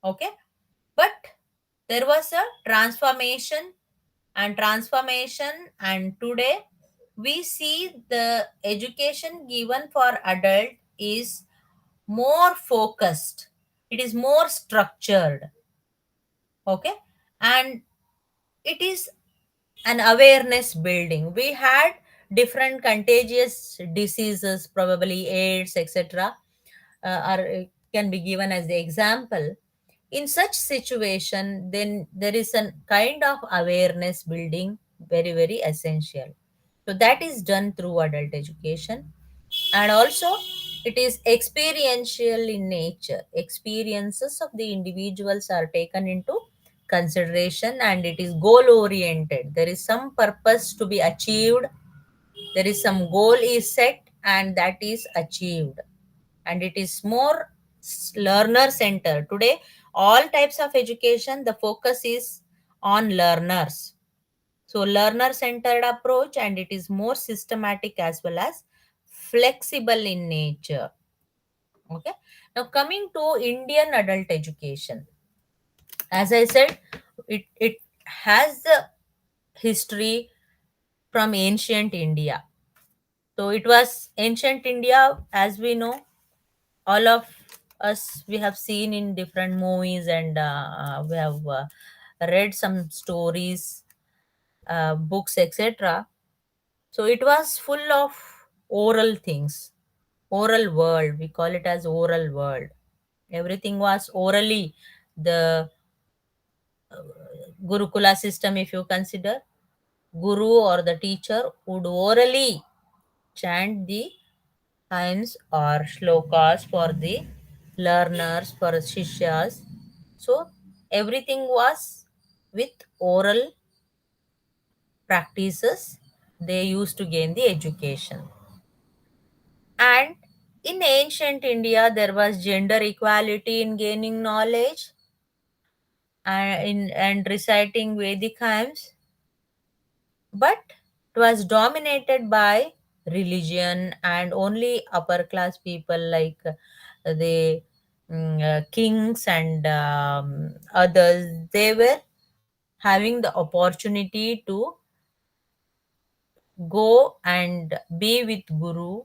Okay, but there was a transformation, and today we see the education given for adult is more focused, it is more structured. Okay, and it is an awareness building. We had different contagious diseases, probably AIDS, etc., are can be given as the example. In such situation, then there is a kind of awareness building very very essential. So that is done through adult education, and also it is experiential in nature. Experiences of the individuals are taken into consideration, and it is goal oriented. There is some purpose to be achieved, there is some goal is set, and that is achieved. And it is more learner centered. Today all types of education, the focus is on learners. So learner centered approach, and it is more systematic as well as flexible in nature. Okay, now coming to Indian adult education, as I said, it has the history from ancient India. So it was ancient India, as we know, all of us, we have seen in different movies, and we have read some stories, books, etc. So it was full of oral things, oral world. We call it as oral world. Everything was orally. The Gurukula system, if you consider, guru or the teacher would orally chant the hymns or shlokas for the learners, for shishyas. So everything was with oral practices. They used to gain the education. And in ancient India, there was gender equality in gaining knowledge and reciting Vedic hymns, but it was dominated by religion, and only upper class people like the kings and others, they were having the opportunity to go and be with guru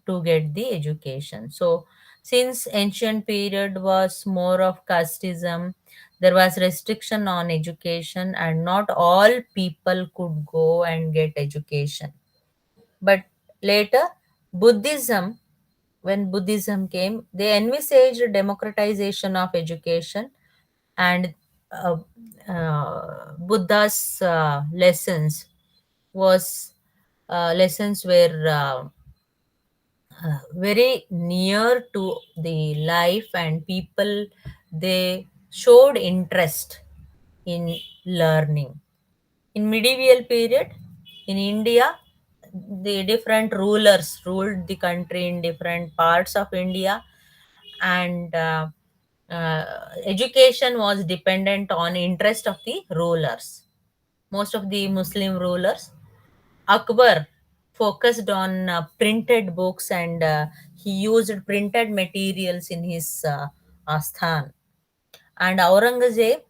to get the education. So since ancient period was more of casteism, there was restriction on education, and not all people could go and get education. But later, Buddhism, when Buddhism came, they envisaged democratization of education, and uh, Buddha's lessons was lessons were very near to the life, and people, they showed interest in learning. In medieval period in India, the different rulers ruled the country in different parts of India, and uh, education was dependent on interest of the rulers. Most of the Muslim rulers, Akbar focused on printed books, and he used printed materials in his asthan. And Aurangzeb,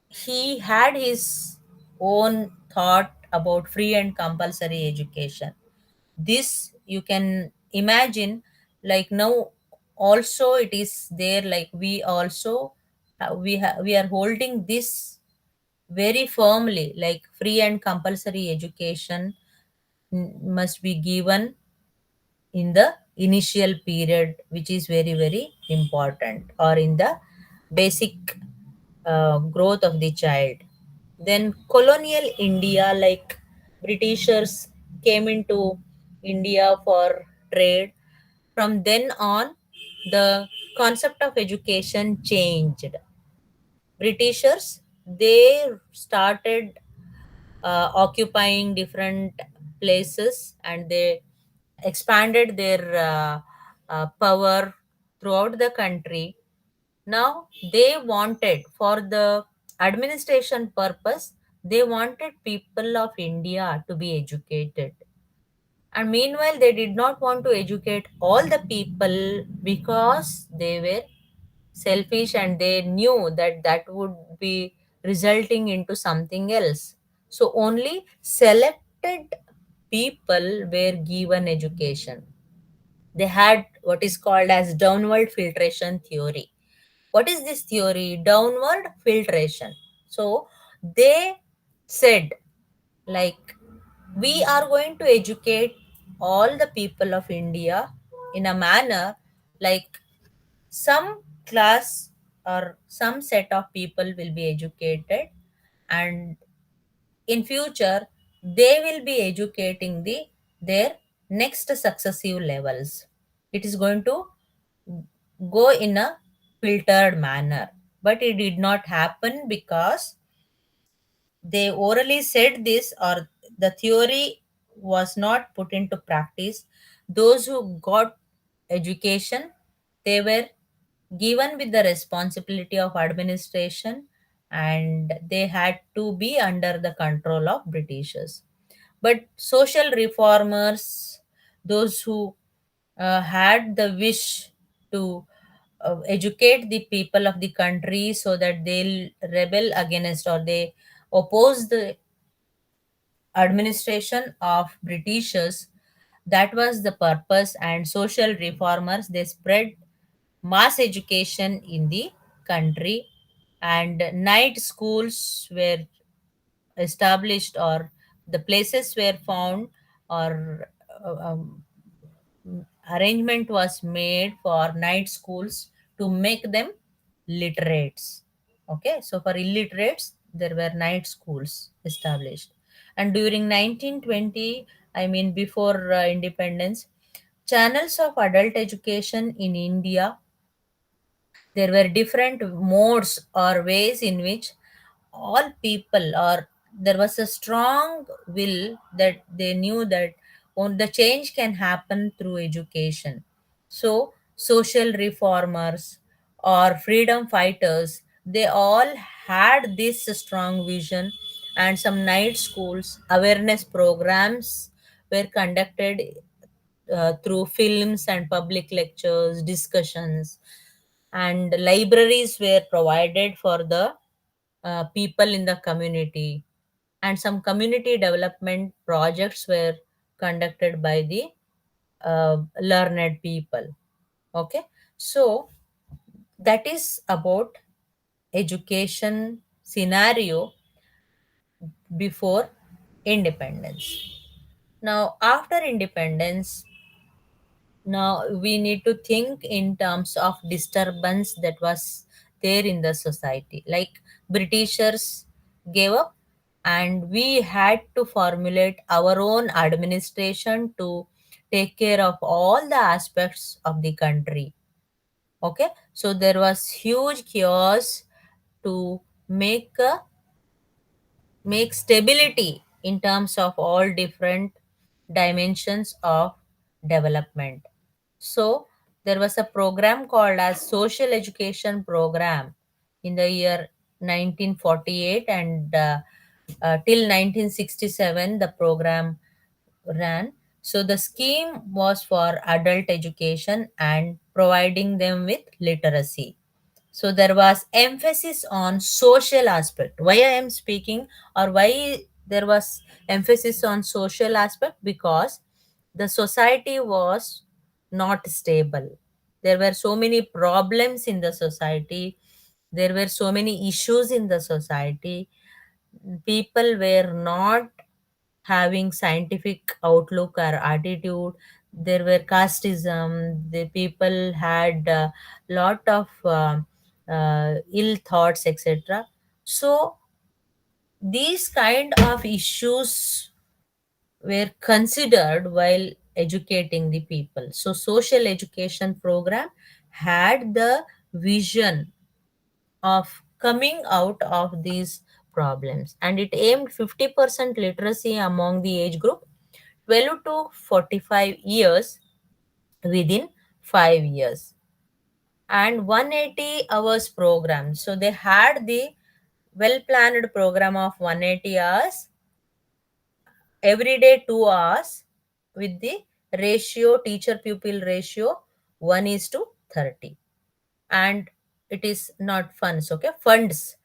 he had his own thought about free and compulsory education. This you can imagine, like now also it is there, like we also we are holding this very firmly, like free and compulsory education must be given in the initial period, which is very very important, or in the basic growth of the child. Then colonial India, like Britishers came into India for trade. From then on, the concept of education changed. Britishers, they started occupying different places, and they expanded their power throughout the country. Now they wanted, for the administration purpose, they wanted people of India to be educated. And meanwhile, they did not want to educate all the people because they were selfish, and they knew that that would be resulting into something else. So only selected people were given education. They had what is called as downward filtration theory. What is this theory? Downward filtration. So they said, like, we are going to educate all the people of India in a manner, like, some class or some set of people will be educated, and in future they will be educating their next successive levels. It is going to go in a filtered manner, but it did not happen because they orally said this, or the theory was not put into practice. Those who got education, they were given with the responsibility of administration, and they had to be under the control of Britishers. But social reformers, those who had the wish to educate the people of the country so that they'll rebel against, or they oppose the administration of Britishers, that was the purpose. And social reformers, they spread mass education in the country, and night schools were established, or the places were found, or arrangement was made for night schools to make them literates. Okay, so for illiterates there were night schools established. And during 1920, I mean before independence, channels of adult education in India, there were different modes or ways in which all people, or there was a strong will that they knew that the change can happen through education. So social reformers or freedom fighters, they all had this strong vision, and some night schools awareness programs were conducted through films and public lectures, discussions, and libraries were provided for the people in the community, and some community development projects were conducted by the learned people. Okay, so that is about education scenario before independence. Now after independence, now we need to think in terms of disturbance that was there in the society. Like, Britishers gave up, and we had to formulate our own administration to take care of all the aspects of the country. Okay, so there was huge chaos to make a make stability in terms of all different dimensions of development. So there was a program called as social education program in the year 1948, and till 1967 the program ran. So the scheme was for adult education and providing them with literacy. So there was emphasis on social aspect. Why I am speaking, or why there was emphasis on social aspect? Because the society was not stable. There were so many problems in the society. There were so many issues in the society. People were not having scientific outlook or attitude. There were casteism. The people had a lot of ill thoughts, etc. So these kind of issues were considered while educating the people. So social education program had the vision of coming out of these problems, and it aimed 50% literacy among the age group 12 to 45 years within 5 years, and 180 hours program. So they had the well planned program of 180 hours, every day 2 hours, with the ratio, teacher pupil ratio 1 is to 30. And it is not funds, okay, funds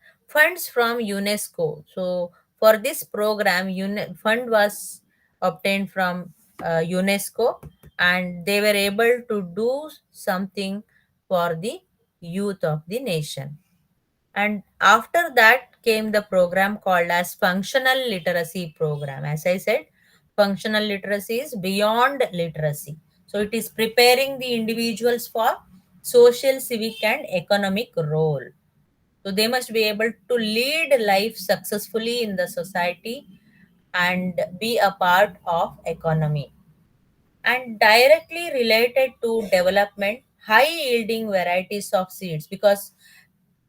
from UNESCO. So for this program, fund was obtained from UNESCO, and they were able to do something for the youth of the nation. And after that, came the program called as functional literacy program. As I said, functional literacy is beyond literacy. So it is preparing the individuals for social, civic, and economic role. So they must be able to lead life successfully in the society and be a part of economy. And directly related to development, high yielding varieties of seeds, because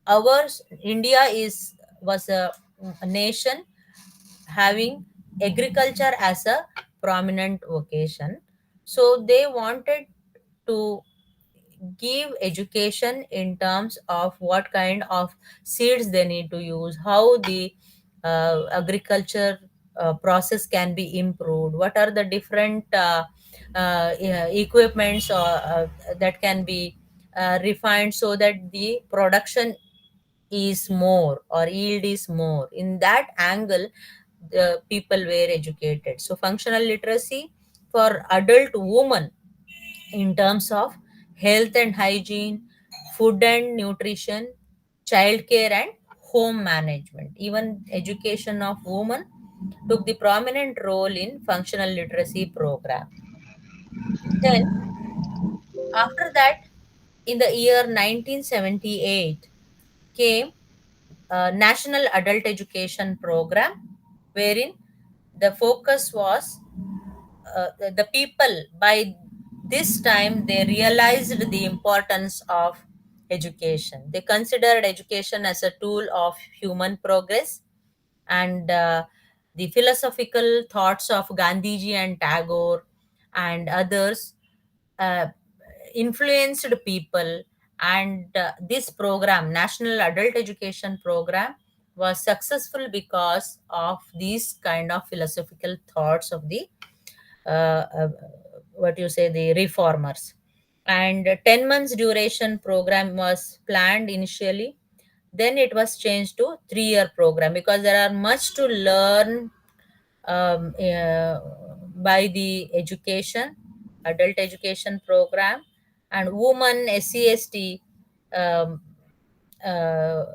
our India is was a nation having agriculture as a prominent vocation. So they wanted to give education in terms of what kind of seeds they need to use, how the agriculture process can be improved, what are the different yeah, equipments that can be refined so that the production is more or yield is more. In that angle, the people were educated. So functional literacy for adult women in terms of health and hygiene, food and nutrition, childcare and home management. Even education of women took the prominent role in functional literacy program. Then after that, in the year 1978 came a national adult education program, wherein the focus was the people. By this time they realized the importance of education. They considered education as a tool of human progress, and the philosophical thoughts of Gandhiji and Tagore and others uh, influenced people. And this program, national adult education program, was successful because of these kind of philosophical thoughts of the uh, uh, what you say, the reformers. And 10 months duration program was planned initially, then it was changed to 3-year program because there are much to learn by the education, adult education program. And women, SCST um, uh,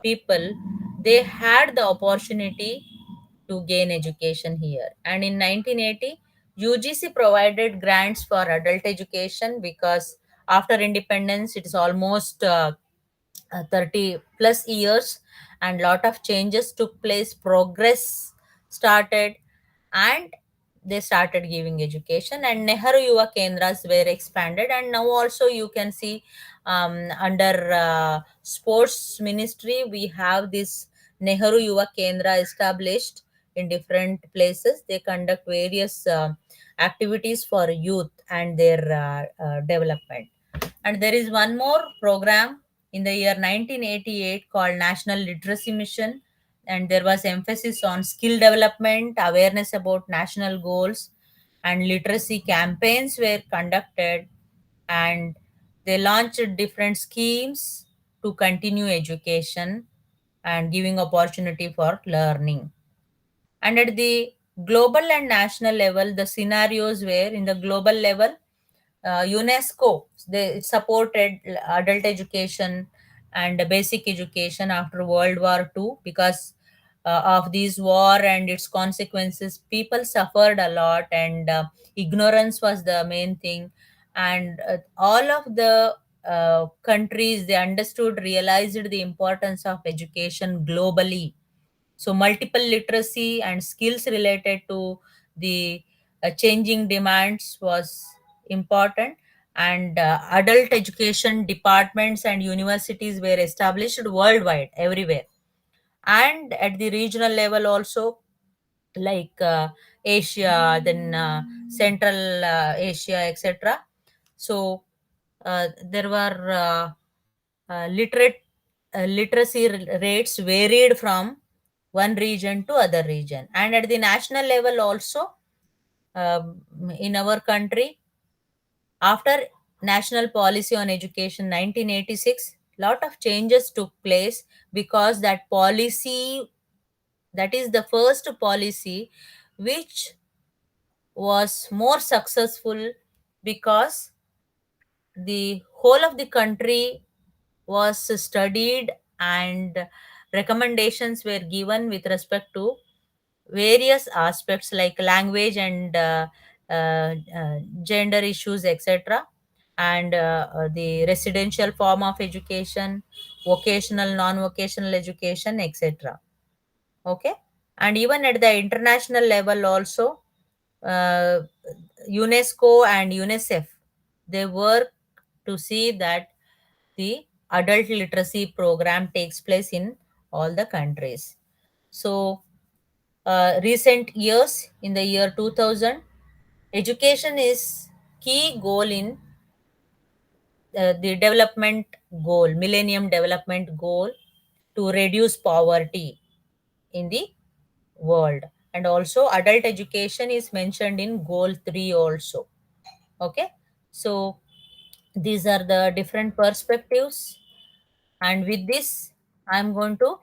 people, they had the opportunity to gain education here. And in 1980, UGC provided grants for adult education because after independence, it is almost 30 plus years, and lot of changes took place, progress started, and they started giving education. And Nehru Yuva Kendras were expanded, and now also you can see under sports ministry we have this Nehru Yuva Kendra established in different places. They conduct various activities for youth and their development. And there is one more program in the year 1988 called National Literacy Mission. And there was emphasis on skill development, awareness about national goals, and literacy campaigns were conducted. And they launched different schemes to continue education and giving opportunity for learning. And at the global and national level, the scenarios were in the global level, UNESCO they supported adult education and basic education after World War II because of this war and its consequences. People suffered a lot, and ignorance was the main thing. And all of the countries, they understood, realized the importance of education globally. So multiple literacy and skills related to the changing demands was important. And adult education departments and universities were established worldwide, everywhere. And at the regional level also, like Asia, then Central Asia, etc. So there were literacy rates varied from one region to other region. And at the national level also, um, in our country, after national policy on education 1986, lot of changes took place because that policy, that is the first policy which was more successful because the whole of the country was studied and recommendations were given with respect to various aspects like language and gender issues, etc., and the residential form of education, vocational, non-vocational education, etc. Okay, and even at the international level also, uh, UNESCO and UNICEF, they work to see that the adult literacy program takes place in all the countries. So recent years, in the year 2000, education is key goal in the development goal, millennium development goal, to reduce poverty in the world. And also adult education is mentioned in goal 3 also. Okay, so these are the different perspectives, and with this I'm going to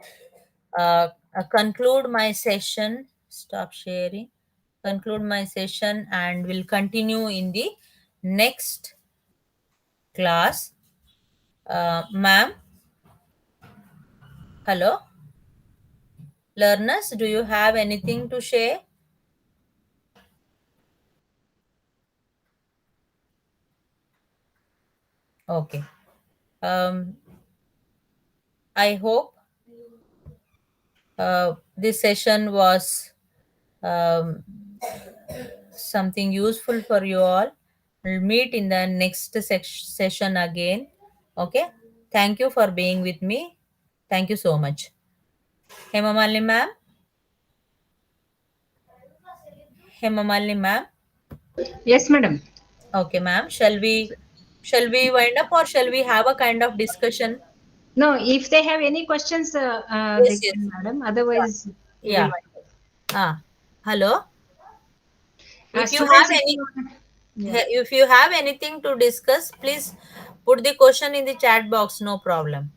conclude my session. Stop sharing. Conclude my session, and will continue in the next class. Ma'am, hello, learners, do you have anything to share? Okay. um, I hope this session was um, something useful for you all. We'll meet in the next session again. Okay. Thank you for being with me. Thank you so much. Hemamali ma'am. Hemamali ma'am. Yes, madam. Okay, ma'am. Shall we wind up, or shall we have a kind of discussion? No, if they have any questions, they Yes, can, yes. madam. Otherwise, we will Yeah. wind up. Ah. Hello. If you have Students, if any you want, yeah. if you have anything to discuss, please put the question in the chat box. No problem.